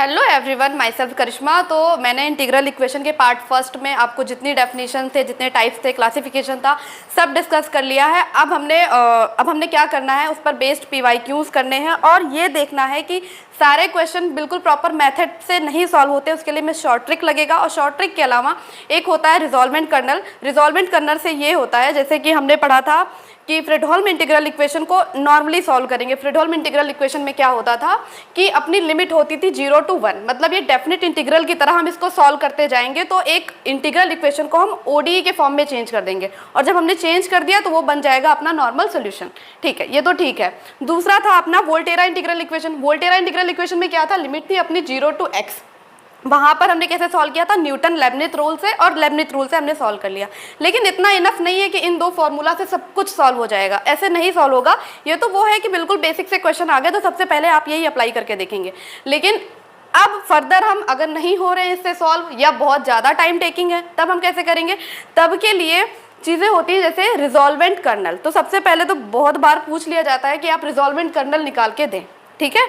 Hello everyone, my self करिश्मा। तो मैंने integral equation के पार्ट फर्स्ट में आपको जितनी डेफिनेशन थे, जितने टाइप्स थे, क्लासिफिकेशन था, सब डिस्कस कर लिया है। अब हमने क्या करना है, उस पर बेस्ड PYQs करने हैं और ये देखना है कि सारे क्वेश्चन बिल्कुल प्रॉपर मेथड से नहीं सॉल्व होते। उसके लिए मैं शॉर्ट ट्रिक लगेगा और शॉर्ट ट्रिक के अलावा एक होता है रिजॉल्वेंट कर्नल। रिजॉल्वेंट कर्नल से ये होता है, जैसे कि हमने पढ़ा था कि फ्रेडहोल्म इंटीग्रल इक्वेशन को नॉर्मली सॉल्व करेंगे। फ्रेडहोल्म इंटीग्रल इक्वेशन में क्या होता था कि अपनी लिमिट होती थी 0 to 1, मतलब ये डेफिनेट इंटीग्रल की तरह हम इसको सॉल्व करते जाएंगे। तो एक इंटीग्रल इक्वेशन को हम ODE के फॉर्म में चेंज कर देंगे और जब हमने चेंज कर दिया तो वो बन जाएगा अपना नॉर्मल सोल्यूशन। ठीक है, ये तो ठीक है। दूसरा था अपना Volterra integral equation. Volterra integral equation में क्या था, लिमिट थी अपनी 0 to x। वहाँ पर हमने कैसे सॉल्व किया था, न्यूटन लेबनिज रूल से, और लेबनिज रूल से हमने सॉल्व कर लिया। लेकिन इतना इनफ नहीं है कि इन दो फॉर्मूला से सब कुछ सॉल्व हो जाएगा, ऐसे नहीं सॉल्व होगा। ये तो वो है कि बिल्कुल बेसिक से क्वेश्चन आ गए तो सबसे पहले आप यही अप्लाई करके देखेंगे। लेकिन अब फर्दर हम अगर नहीं हो रहे हैं इससे सॉल्व या बहुत ज़्यादा टाइम टेकिंग है, तब हम कैसे करेंगे। तब के लिए चीज़ें होती हैं जैसे रिजॉल्वेंट कर्नल। तो सबसे पहले तो बहुत बार पूछ लिया जाता है कि आप रिजॉल्वेंट कर्नल निकाल के दें। ठीक है,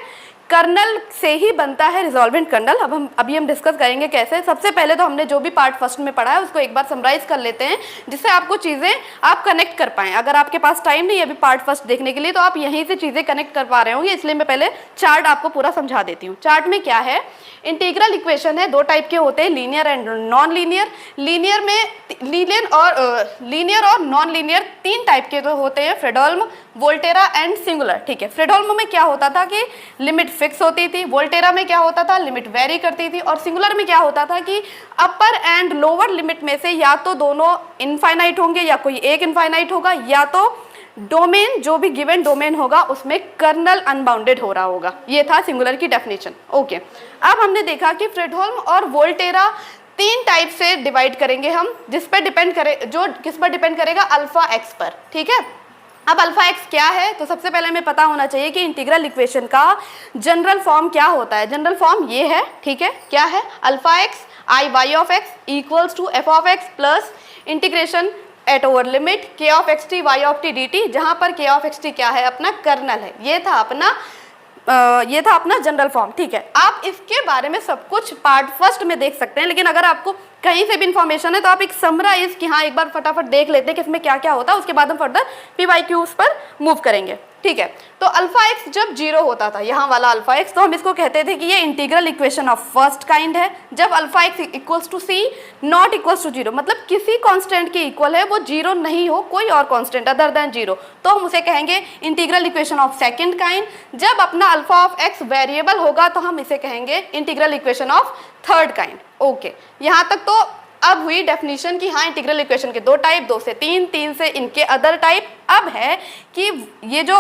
कर्नल से ही बनता है रिजॉल्वेंट कर्नल। अभी हम डिस्कस करेंगे कैसे। सबसे पहले तो हमने जो भी पार्ट फर्स्ट में पढ़ा है उसको एक बार समराइज कर लेते हैं, जिससे आपको चीज़ें आप कनेक्ट कर पाएँ। अगर आपके पास टाइम नहीं है अभी पार्ट फर्स्ट देखने के लिए तो आप यहीं से चीज़ें कनेक्ट कर पा रहे होंगे, इसलिए मैं पहले चार्ट आपको पूरा समझा देती हूँ। चार्ट में क्या है, इंटीग्रल इक्वेशन है, दो टाइप के होते हैं, linear and non linear. Linear में लीनियर और नॉन लीनियर तीन टाइप के तो होते हैं, फ्रेडहोल्म, वोल्टेरा एंड सिंगुलर। ठीक है, फ्रेडहोल्म में क्या होता था कि लिमिट फिक्स होती थी, वोल्टेरा में क्या होता था लिमिट वेरी करती थी, और सिंगुलर में क्या होता था कि अपर एंड लोअर लिमिट में से या तो दोनों इनफाइनाइट होंगे या कोई एक इनफाइनाइट होगा, या तो डोमेन जो भी गिवन डोमेन होगा उसमें कर्नल अनबाउंडेड हो रहा होगा। ये था सिंगुलर की डेफिनेशन। ओके, अब हमने देखा कि फ्रेडहोल्म और वोल्टेरा तीन टाइप से डिवाइड करेंगे हम, जिस पर डिपेंड करे, जो किस पर डिपेंड करेगा, अल्फा एक्स पर। ठीक है, अब अल्फा एक्स क्या है, तो सबसे पहले हमें पता होना चाहिए कि इंटीग्रल इक्वेशन का जनरल फॉर्म क्या होता है। जनरल फॉर्म ये है, ठीक है, क्या है, alpha x i y of x equals to f of x plus integration at over limit k of x t y of t d t, जहाँ पर के ऑफ एक्स टी क्या है, अपना कर्नल है। ये था अपना जनरल फॉर्म। ठीक है, आप इसके बारे में सब कुछ पार्ट फर्स्ट में देख सकते हैं, लेकिन अगर आपको कहीं से भी इंफॉर्मेशन है तो आप एक समराइज कि हाँ एक बार फटाफट देख लेते हैं कि इसमें क्या क्या होता है, उसके बाद हम फर्दर PYQs पर मूव करेंगे। ठीक है, तो अल्फा एक्स जब 0 होता था, यहाँ वाला अल्फा एक्स, तो हम इसको कहते थे कि ये integral equation of first kind है। जब alpha x equals to c not equals to 0, मतलब किसी कांस्टेंट के इक्वल है, वो 0 नहीं हो, कोई और कांस्टेंट अदर देन 0, तो हम उसे कहेंगे integral equation of second kind. जब अपना अल्फा ऑफ एक्स वेरिएबल होगा तो हम इसे कहेंगे integral equation of third kind. Okay, यहाँ तक तो अब हुई डेफिनेशन कि हाँ इंटीग्रल इक्वेशन के दो टाइप, 2 से 3, 3 से इनके अदर टाइप। अब है कि ये जो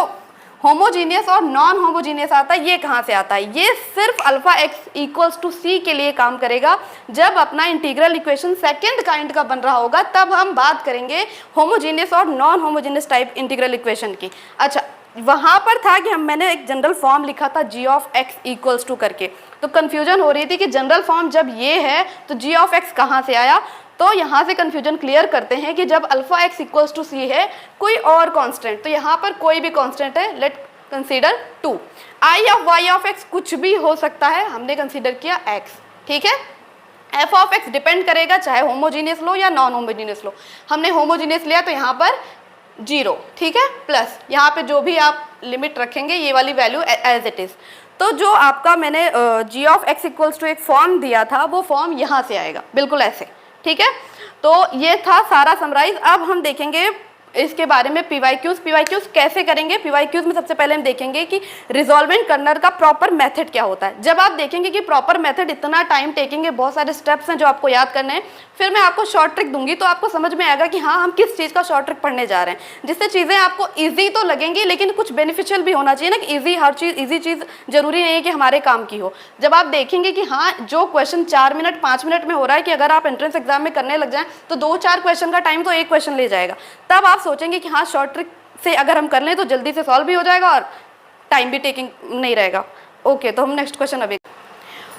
होमोजीनियस और नॉन होमोजीनियस आता है, ये कहाँ से आता है, ये सिर्फ अल्फा एक्स इक्वल्स टू सी के लिए काम करेगा। जब अपना इंटीग्रल इक्वेशन सेकंड काइंड का बन रहा होगा तब हम बात करेंगे होमोजीनियस और non homogeneous type integral equation की। अच्छा, वहाँ पर था कि मैंने एक जनरल फॉर्म लिखा था g of x equals to करके, तो कन्फ्यूजन हो रही थी कि जनरल फॉर्म जब ये है तो g ऑफ x कहाँ से आया। तो यहाँ से कन्फ्यूजन क्लियर करते हैं कि जब अल्फा एक्स इक्वल्स टू सी है कोई और कांस्टेंट, तो यहाँ पर कोई भी कांस्टेंट है, let consider 2, I of y of x कुछ भी हो सकता है, हमने कंसीडर किया x। ठीक है, एफ ऑफ एक्स डिपेंड करेगा चाहे होमोजीनियस लो या नॉन होमोजीनियस लो, हमने होमोजीनियस लिया तो यहाँ पर 0। ठीक है, प्लस यहाँ पे जो भी आप लिमिट रखेंगे ये वाली वैल्यू एज इट इज़। तो जो आपका मैंने g of x equals to एक फॉर्म दिया था, वो फॉर्म यहाँ से आएगा, बिल्कुल ऐसे। ठीक है, तो ये था सारा समराइज। अब हम देखेंगे इसके बारे में PYQs कैसे करेंगे। PYQs में सबसे पहले हम देखेंगे कि रिजॉल्वेंट कर्नल का प्रॉपर मेथड क्या होता है। जब आप देखेंगे कि प्रॉपर मेथड इतना टाइम टेकिंग है, बहुत सारे स्टेप्स हैं जो आपको याद करने हैं, फिर मैं आपको शॉर्ट ट्रिक दूंगी तो आपको समझ में आएगा कि हाँ हम किस चीज़ का शॉर्ट ट्रिक पढ़ने जा रहे हैं, जिससे चीज़ें आपको ईजी तो लगेंगी लेकिन कुछ बेनिफिशियल भी होना चाहिए ना, कि ईजी हर चीज़ ईजी चीज़ जरूरी नहीं है कि हमारे काम की हो। जब आप देखेंगे कि हाँ जो क्वेश्चन 4 मिनट 5 मिनट में हो रहा है, कि अगर आप एंट्रेंस एग्जाम में करने लग जाएं तो 2-4 क्वेश्चन का टाइम तो एक क्वेश्चन ले जाएगा, तब आप सोचेंगे कि हाँ शॉर्ट ट्रिक से अगर हम कर लें तो जल्दी से सॉल्व भी हो जाएगा और टाइम भी टेकिंग नहीं रहेगा। ओके, तो हम नेक्स्ट क्वेश्चन अभी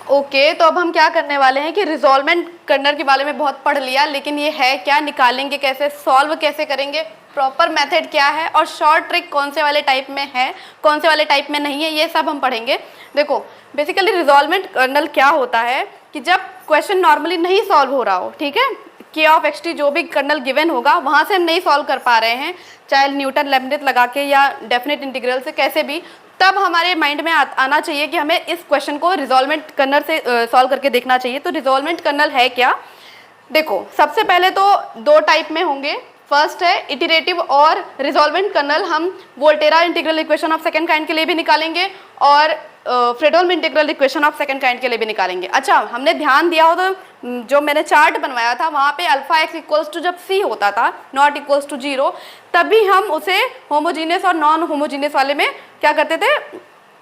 ओके, तो अब हम क्या करने वाले हैं कि रिजॉल्वमेंट कर्नल के बारे में बहुत पढ़ लिया, लेकिन ये है क्या, निकालेंगे कैसे, सॉल्व कैसे करेंगे, प्रॉपर मेथड क्या है और शॉर्ट ट्रिक कौन से वाले टाइप में है, कौन से वाले टाइप में नहीं है, ये सब हम पढ़ेंगे। देखो बेसिकली रिजॉल्वमेंट कर्नल क्या होता है कि जब क्वेश्चन नॉर्मली नहीं सॉल्व हो रहा हो, ठीक है, के ऑफ एक्स टी जो भी कर्नल गिवन होगा वहाँ से हम नहीं सॉल्व कर पा रहे हैं, चाहे न्यूटन लेबनिज लगा के या डेफिनेट इंटीग्रल से कैसे भी, तब हमारे माइंड में आना चाहिए कि हमें इस क्वेश्चन को रिजॉल्वमेंट कर्नल से सॉल्व करके देखना चाहिए। तो रिजॉल्वमेंट कर्नल है क्या, देखो सबसे पहले तो दो टाइप में होंगे। फर्स्ट है इटरेटिव और रिजॉल्वेंट कर्नल हम Volterra integral equation of second kind के लिए भी निकालेंगे और Fredholm integral equation of second kind के लिए भी निकालेंगे। अच्छा, हमने ध्यान दिया हो तो जो मैंने चार्ट बनवाया था वहाँ पे अल्फा एक्स इक्वल्स टू जब सी होता था नॉट इक्वल्स टू 0, तभी हम उसे होमोजीनियस और नॉन होमोजीनियस वाले में क्या करते थे,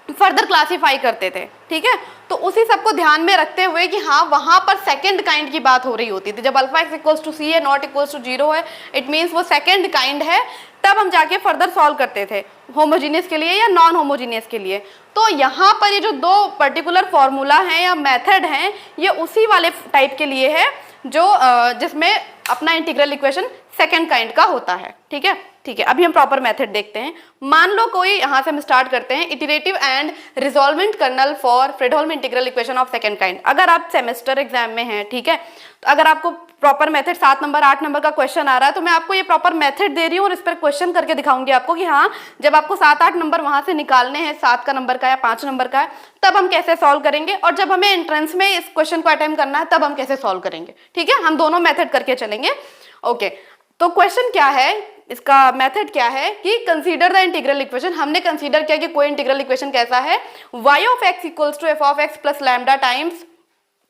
फर्दर क्लासीफाई करते थे, ठीक है। तो उसी सबको ध्यान में रखते हुए कि हाँ वहाँ पर सेकंड काइंड की बात हो रही होती थी, जब अल्फा एक्स इक्वल्स टू सी है नॉट इक्वल्स टू 0 है, इट मीन्स वो सेकंड काइंड है, तब हम जाके फर्दर सॉल्व करते थे होमोजीनियस के लिए या नॉन होमोजीनियस के लिए। तो यहाँ पर ये जो दो पर्टिकुलर फॉर्मूला हैं या मेथड हैं, ये उसी वाले टाइप के लिए है जो जिसमें अपना इंटीग्रल इक्वेशन सेकंड काइंड का होता है, ठीक है। ठीक है, अभी हम प्रॉपर मेथड देखते हैं। मान लो कोई, यहाँ से हम स्टार्ट करते हैं, iterative and resolvent kernel for Fredholm integral equation of second kind. अगर आप सेमेस्टर एग्जाम में हैं, ठीक है, तो अगर आपको प्रॉपर मेथड 7 नंबर 8 नंबर का क्वेश्चन आ रहा है तो मैं आपको ये प्रॉपर मेथड दे रही हूँ और इस पर क्वेश्चन करके दिखाऊंगी आपको कि हाँ जब आपको 7-8 नंबर वहां से निकालने हैं, 7 का नंबर का या 5 नंबर का है, तब हम कैसे सॉल्व करेंगे, और जब हमें एंट्रेंस में इस क्वेश्चन को अटेम्प्ट करना है तब हम कैसे सॉल्व करेंगे, ठीक है। हम दोनों मेथड करके चलेंगे। ओके, तो क्वेश्चन क्या है, इसका मेथड क्या है कि कंसीडर द इंटीग्रल इक्वेशन। हमने कंसीडर किया कि कोई इंटीग्रल इक्वेशन कैसा है, y of x equals to f of x plus lambda times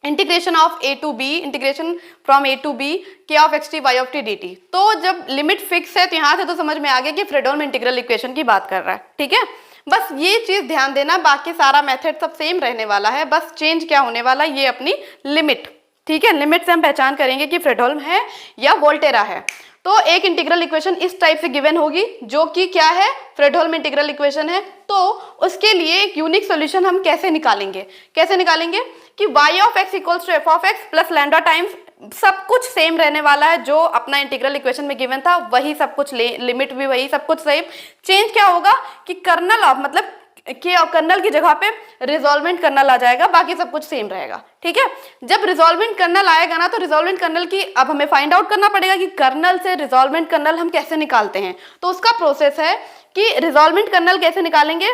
integration of a to b, integration from a to b k of x t y of t dt। तो जब limit fix है तो यहाँ से तो समझ में आ गया कि फ्रेडहोल्म इंटीग्रल इक्वेशन की बात कर रहा है, ठीक है। बस ये चीज ध्यान देना, बाकी सारा मेथड सब सेम रहने वाला है, बस चेंज क्या होने वाला है, ये अपनी लिमिट, ठीक है। लिमिट से हम पहचान करेंगे कि फ्रेडहोल्म है या वोल्टेरा है। तो एक इंटीग्रल इक्वेशन इस टाइप से गिवन होगी जो कि क्या है, फ्रेडहोल्म इंटीग्रल इक्वेशन है। तो उसके लिए एक यूनिक सॉल्यूशन हम कैसे निकालेंगे, कि y of x equals to f of x plus lambda times, सब कुछ सेम रहने वाला है जो अपना इंटीग्रल इक्वेशन में गिवन था, वही सब कुछ, लिमिट भी वही, सब कुछ सेम। चेंज क्या होगा कि कर्नल ऑफ, मतलब कि कर्नल की जगह पे रिजॉल्वेंट कर्नल आ जाएगा, बाकी सब कुछ सेम रहेगा, ठीक है। जब रिजॉल्वेंट कर्नल आएगा ना, तो रिजॉल्वेंट कर्नल की अब हमें फाइंड आउट करना पड़ेगा कि कर्नल से रिजॉल्वेंट कर्नल हम कैसे निकालते हैं। तो उसका प्रोसेस है कि रिजॉल्वेंट कर्नल कैसे निकालेंगे,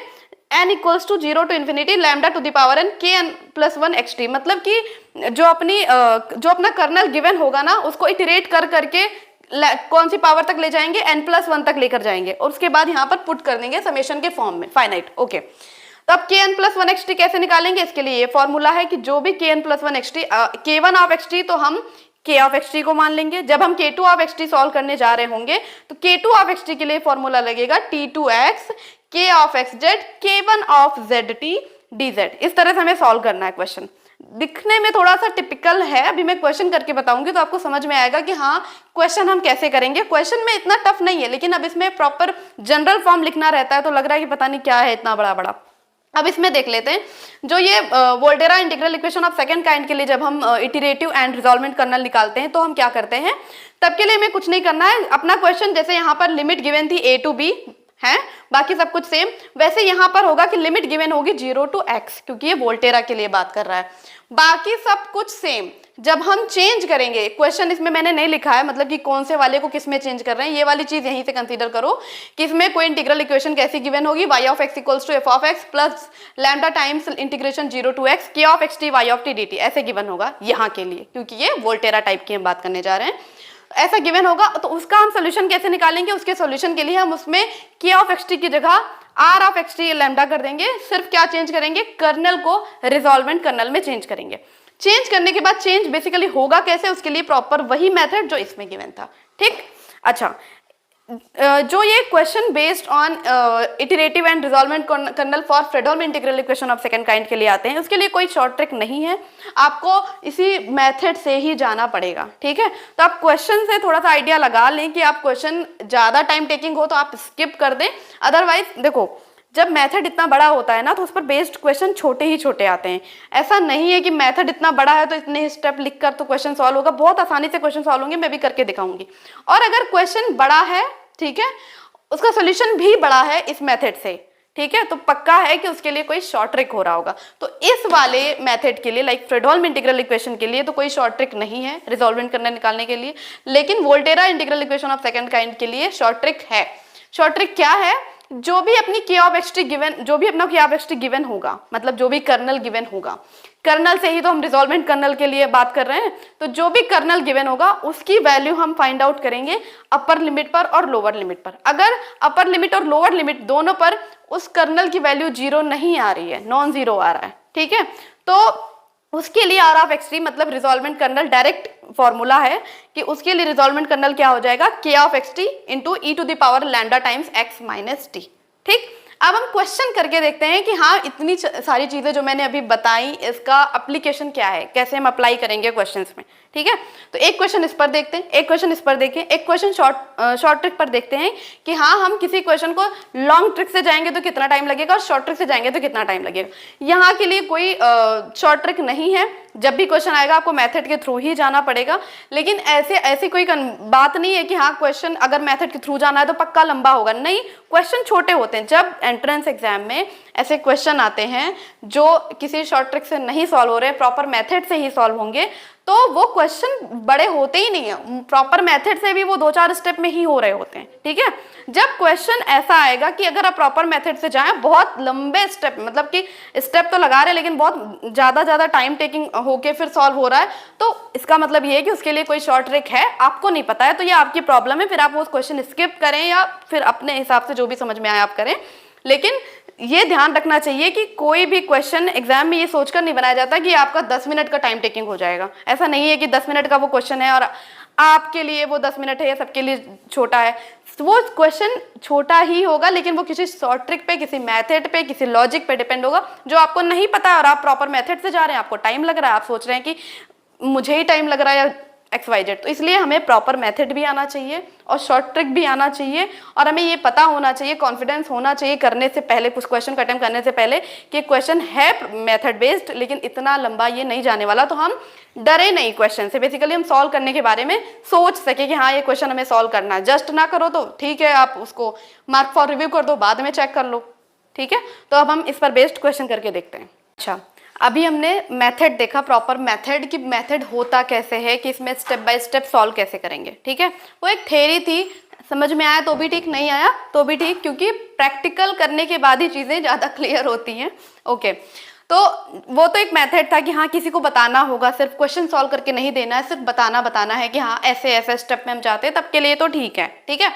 n equals to 0 to infinity lambda to the power n kn plus 1 xt। मतलब कि जो अपना कर्नल गिवन होगा ना, उसको इटरेट कर करके कौन सी पावर तक ले जाएंगे, n प्लस 1 तक लेकर जाएंगे और उसके बाद यहाँ पर पुट कर देंगे समेशन के फॉर्म में, फाइनाइट। ओके, तो अब kn प्लस 1 xt कैसे निकालेंगे, इसके लिए ये फॉर्मूला है कि जो भी kn plus 1 xt, k1 of xt तो हम k ऑफ xt को मान लेंगे। जब हम k2 ऑफ xt सॉल्व करने जा रहे होंगे तो k2 ऑफ xt के लिए फॉर्मूला लगेगा t2x k of xz k1 of zt dz। इस तरह से हमें सॉल्व करना है क्वेश्चन। दिखने में थोड़ा सा टिपिकल है, अभी मैं क्वेश्चन करके बताऊंगी तो आपको समझ में आएगा कि हाँ क्वेश्चन हम कैसे करेंगे। क्वेश्चन में इतना टफ नहीं है, लेकिन अब इसमें प्रॉपर जनरल फॉर्म लिखना रहता है तो लग रहा है कि पता नहीं क्या है इतना बड़ा बड़ा। अब इसमें देख लेते हैं, जो ये Volterra integral equation of second kind के लिए जब हम इटरेटिव एंड रिजॉल्वेंट कर्नल निकालते हैं तो हम क्या करते हैं, तब के लिए हमें कुछ नहीं करना है। अपना क्वेश्चन जैसे यहाँ पर लिमिट गिवन थी a टू b है, बाकी सब कुछ सेम, वैसे यहाँ पर होगा कि लिमिट गिवन होगी 0 टू x, क्योंकि ये वोल्टेरा के लिए बात कर रहा है। बाकी सब कुछ सेम। जब हम चेंज करेंगे क्वेश्चन, इसमें मैंने नहीं लिखा है मतलब कि कौन से वाले को किस में चेंज कर रहे हैं, ये वाली चीज यहीं से कंसीडर करो कि इसमें कोई इंटीग्रल इक्वेशन कैसी गिवन होगी, y of x equals to f of x plus lambda times integration 0 to x k of xt y of t dt, ऐसे गिवन होगा यहाँ के लिए, क्योंकि ये वोल्टेरा टाइप की हम बात करने जा रहे हैं। ऐसा गिवन होगा तो उसका हम सोल्यूशन कैसे निकालेंगे, उसके सोल्यूशन के लिए हम उसमें k ऑफ xt की जगह r ऑफ xt लैम्डा कर देंगे। सिर्फ क्या चेंज करेंगे, कर्नल को रिजॉल्वेंट कर्नल में चेंज करेंगे। चेंज करने के बाद चेंज बेसिकली होगा कैसे, उसके लिए प्रॉपर वही मेथड जो इसमें गिवन था, ठीक। अच्छा, जो ये question based on iterative and resolvent kernel for Fredholm integral equation of second kind के लिए आते हैं, उसके लिए कोई शॉर्ट ट्रिक नहीं है, आपको इसी मेथड से ही जाना पड़ेगा, ठीक है। तो आप क्वेश्चन से थोड़ा सा आइडिया लगा लें कि आप क्वेश्चन ज़्यादा टाइम टेकिंग हो तो आप स्किप कर दें। अदरवाइज देखो जब मेथड इतना बड़ा होता है ना तो उस पर बेस्ड क्वेश्चन छोटे ही छोटे आते हैं। ऐसा नहीं है कि मेथड इतना बड़ा है तो इतने स्टेप लिखकर तो क्वेश्चन सॉल्व होगा, बहुत आसानी से क्वेश्चन सॉल्व होंगे, मैं भी करके दिखाऊंगी। और अगर क्वेश्चन बड़ा है, ठीक है, उसका सोल्यूशन भी बड़ा है इस मेथड से, ठीक है, तो पक्का है कि उसके लिए कोई शॉर्ट ट्रिक हो रहा होगा। तो इस वाले मेथड के लिए, लाइक फ्रेडहोल्म इंटीग्रल इक्वेशन के लिए तो कोई शॉर्ट ट्रिक नहीं है रिजॉल्वेंट करने निकालने के लिए, लेकिन Volterra integral equation of second kind के लिए शॉर्ट ट्रिक है। शॉर्ट ट्रिक क्या है? जो भी अपनी k ऑफ xt गिवन, जो भी अपना k ऑफ xt गिवन होगा, मतलब जो भी कर्नल गिवन होगा, कर्नल से ही तो हम रिजॉल्वेंट कर्नल के लिए बात कर रहे हैं, तो जो भी कर्नल गिवन होगा उसकी वैल्यू हम फाइंड आउट करेंगे अपर लिमिट पर और लोअर लिमिट पर। अगर अपर लिमिट और लोअर लिमिट दोनों पर उस कर्नल की वैल्यू 0 नहीं आ रही है, नॉन जीरो आ रहा है, ठीक है, तो उसके लिए आर ऑफ एक्स टी मतलब रिजॉल्वेंट कर्नल, डायरेक्ट फॉर्मूला है कि उसके लिए रिजॉल्वेंट कर्नल क्या हो जाएगा, k of x t into e to the power lambda times x minus t. ठीक, अब हम क्वेश्चन करके देखते हैं कि हाँ इतनी सारी चीजें जो मैंने अभी बताई इसका एप्लीकेशन क्या है, कैसे हम अप्लाई करेंगे क्वेश्चंस में। ठीक है, तो एक क्वेश्चन इस पर देखते हैं, एक क्वेश्चन इस पर देखें, एक क्वेश्चन शॉर्ट ट्रिक पर देखते हैं कि हाँ हम किसी क्वेश्चन को लॉन्ग ट्रिक से जाएंगे तो कितना टाइम लगेगा और शॉर्ट ट्रिक से जाएंगे तो कितना टाइम लगेगा। यहाँ के लिए कोई शॉर्ट ट्रिक नहीं है, जब भी क्वेश्चन आएगा आपको मेथड के थ्रू ही जाना पड़ेगा। लेकिन ऐसी कोई बात नहीं है कि हाँ क्वेश्चन अगर मेथड के थ्रू जाना है तो पक्का लंबा होगा, नहीं, क्वेश्चन छोटे होते हैं। जब एंट्रेंस एग्जाम में ऐसे क्वेश्चन आते हैं जो किसी शॉर्ट ट्रिक से नहीं सॉल्व हो रहे, प्रॉपर मेथड से ही सॉल्व होंगे, तो वो क्वेश्चन बड़े होते ही नहीं है, प्रॉपर मेथड से भी वो 2-4 स्टेप में ही हो रहे होते हैं। ठीक है, जब क्वेश्चन ऐसा आएगा कि अगर आप प्रॉपर मेथड से जाएं, बहुत लंबे स्टेप, मतलब कि स्टेप तो लगा रहे हैं लेकिन बहुत ज्यादा टाइम टेकिंग होके फिर सॉल्व हो रहा है, तो इसका मतलब ये है कि उसके लिए कोई शॉर्ट ट्रिक है, आपको नहीं पता है, तो ये आपकी प्रॉब्लम है, फिर आप वो क्वेश्चन स्किप करें या फिर अपने हिसाब से जो भी समझ में आए आप करें। लेकिन ये ध्यान रखना चाहिए कि कोई भी क्वेश्चन एग्जाम में ये सोचकर नहीं बनाया जाता कि आपका 10 मिनट का टाइम टेकिंग हो जाएगा। ऐसा नहीं है कि 10 मिनट का वो क्वेश्चन है और आपके लिए वो 10 मिनट है या सबके लिए छोटा है। वो क्वेश्चन छोटा ही होगा लेकिन वो किसी शॉर्ट ट्रिक पे, किसी मेथड पे, किसी लॉजिक पे डिपेंड होगा जो आपको नहीं पता है और आप प्रॉपर मेथड से जा रहे हैं, आपको टाइम लग रहा है, आप सोच रहे हैं कि मुझे ही टाइम लग रहा है या XYZ। तो इसलिए हमें प्रॉपर मेथड भी आना चाहिए और शॉर्ट ट्रिक भी आना चाहिए और हमें ये पता होना चाहिए, कॉन्फिडेंस होना चाहिए करने से पहले, कुछ क्वेश्चन का अटेम्प्ट करने से पहले कि क्वेश्चन है मेथड बेस्ड लेकिन इतना लंबा ये नहीं जाने वाला, तो हम डरे नहीं क्वेश्चन से। बेसिकली हम सॉल्व करने के बारे में सोच सके कि हाँ ये क्वेश्चन हमें सॉल्व करना है। जस्ट ना करो तो ठीक है, आप उसको मार्क फॉर रिव्यू कर दो, बाद में चेक कर लो। ठीक है, तो अब हम इस पर बेस्ड क्वेश्चन करके देखते हैं। अच्छा, अभी हमने मेथड देखा, प्रॉपर मेथड की मेथड होता कैसे है कि इसमें स्टेप बाय स्टेप सॉल्व कैसे करेंगे। ठीक है, वो एक थ्योरी थी, समझ में आया तो भी ठीक, नहीं आया तो भी ठीक, क्योंकि प्रैक्टिकल करने के बाद ही चीज़ें ज़्यादा क्लियर होती हैं। ओके, तो वो तो एक मेथड था कि हाँ किसी को बताना होगा, सिर्फ क्वेश्चन सॉल्व करके नहीं देना है, सिर्फ बताना है कि हाँ ऐसे ऐसे स्टेप में हम जाते हैं, तब के लिए तो ठीक है। ठीक है,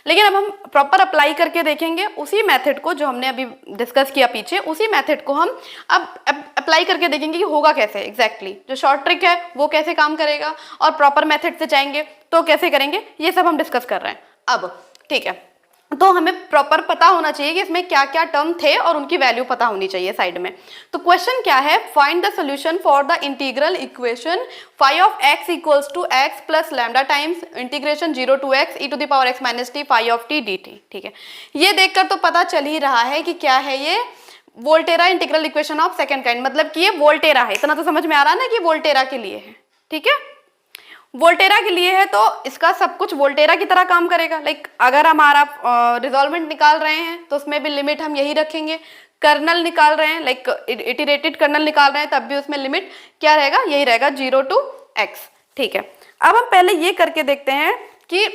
लेकिन अब हम प्रॉपर अप्लाई करके देखेंगे उसी मेथड को जो हमने अभी डिस्कस किया पीछे, उसी मेथड को हम अब अप्लाई करके देखेंगे कि होगा कैसे एग्जैक्टली। जो शॉर्ट ट्रिक है वो कैसे काम करेगा और प्रॉपर मेथड से जाएंगे तो कैसे करेंगे, ये सब हम डिस्कस कर रहे हैं अब। ठीक है, तो हमें प्रॉपर पता होना चाहिए कि इसमें क्या क्या टर्म थे और उनकी वैल्यू पता होनी चाहिए साइड में। तो क्वेश्चन क्या है, find the solution for the integral equation phi of x equals to x plus lambda times integration 0 to x e to the power x minus t phi of t dt। ठीक है, ये देखकर तो पता चल ही रहा है कि क्या है ये, Volterra integral equation of second kind, मतलब कि ये वोल्टेरा है, इतना तो समझ में आ रहा है ना कि वोल्टेरा के लिए है। ठीक है, वोल्टेरा के लिए है तो इसका सब कुछ वोल्टेरा की तरह काम करेगा। लाइक अगर हमारा रिजॉल्वेंट निकाल रहे हैं तो उसमें भी लिमिट हम यही रखेंगे, कर्नल निकाल रहे हैं, लाइक इटरेटेड कर्नल निकाल रहे हैं तब भी उसमें लिमिट क्या रहेगा, यही रहेगा 0 टू x। ठीक है, अब हम पहले ये करके देखते हैं कि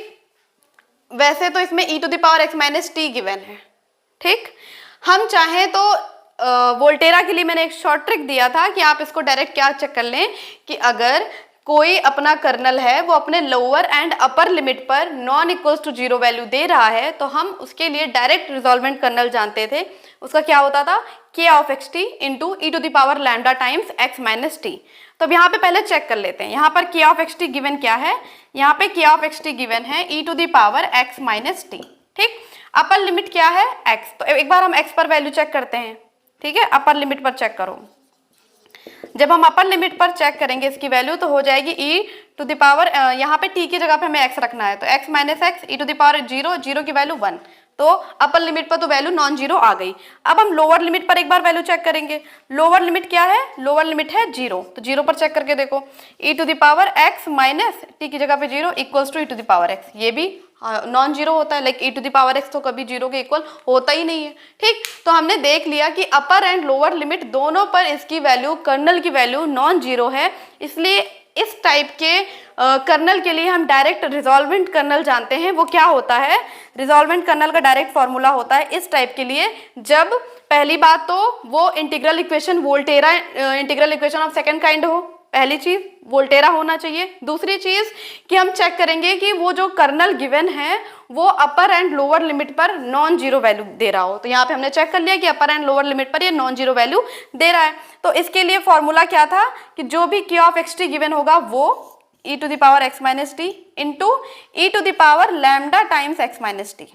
वैसे तो इसमें e to the power x minus t given है। ठीक, हम चाहें तो वोल्टेरा के लिए मैंने एक शॉर्ट ट्रिक दिया था कि आप इसको डायरेक्ट क्या चेक कर लें कि अगर कोई अपना कर्नल है वो अपने लोअर एंड अपर लिमिट पर नॉन इक्वल्स टू 0 वैल्यू दे रहा है, तो हम उसके लिए डायरेक्ट रिजॉल्वेंट कर्नल जानते थे, उसका क्या होता था, k of x t into e to the power lambda times x minus t. तो अब यहाँ पे पहले चेक कर लेते हैं, यहाँ पर k of x t given क्या है, यहाँ पे k of x t given है e to the power x minus t. ठीक, अपर लिमिट क्या है x, तो एक बार हम x पर वैल्यू चेक करते हैं। ठीक है, अपर लिमिट पर चेक करो, जब हम अपर लिमिट पर चेक करेंगे इसकी वैल्यू तो हो जाएगी e टू द पावर, यहाँ पे t की जगह पे हमें x रखना है तो x minus x e to the power 0, 0 की वैल्यू 1, तो अपर लिमिट पर तो वैल्यू नॉन जीरो आ गई। अब हम लोअर लिमिट पर एक बार वैल्यू चेक करेंगे। लोअर लिमिट क्या है? लोअर लिमिट है जीरो, तो जीरो पर चेक करके देखो, e to the power x minus t की जगह पे zero equals to e to the power x, ये भी नॉन जीरो होता है, like e to the power x तो कभी जीरो के इक्वल होता ही नहीं है। ठीक, तो हमने देख लिया कि अपर एंड लोअर लिमिट दोनों पर इसकी वैल्यू, कर्नल की वैल्यू नॉन जीरो है, इसलिए इस टाइप के कर्नल के लिए हम डायरेक्ट रिजॉल्वेंट कर्नल जानते हैं। वो क्या होता है? रिजॉल्वेंट कर्नल का डायरेक्ट फॉर्मूला होता है इस टाइप के लिए, जब पहली बात तो वो integral equation Volterra integral equation of second kind हो, पहली चीज वोल्टेरा होना चाहिए। दूसरी चीज कि हम चेक करेंगे कि वो जो कर्नल गिवन है वो अपर एंड लोअर लिमिट पर नॉन जीरो वैल्यू दे रहा हो। तो यहाँ पे हमने चेक कर लिया कि अपर एंड लोअर लिमिट पर ये नॉन जीरो वैल्यू दे रहा है। तो इसके लिए फॉर्मूला क्या था कि जो भी k of x t given होगा वो e to the power x minus t into e to the power lambda times x minus t,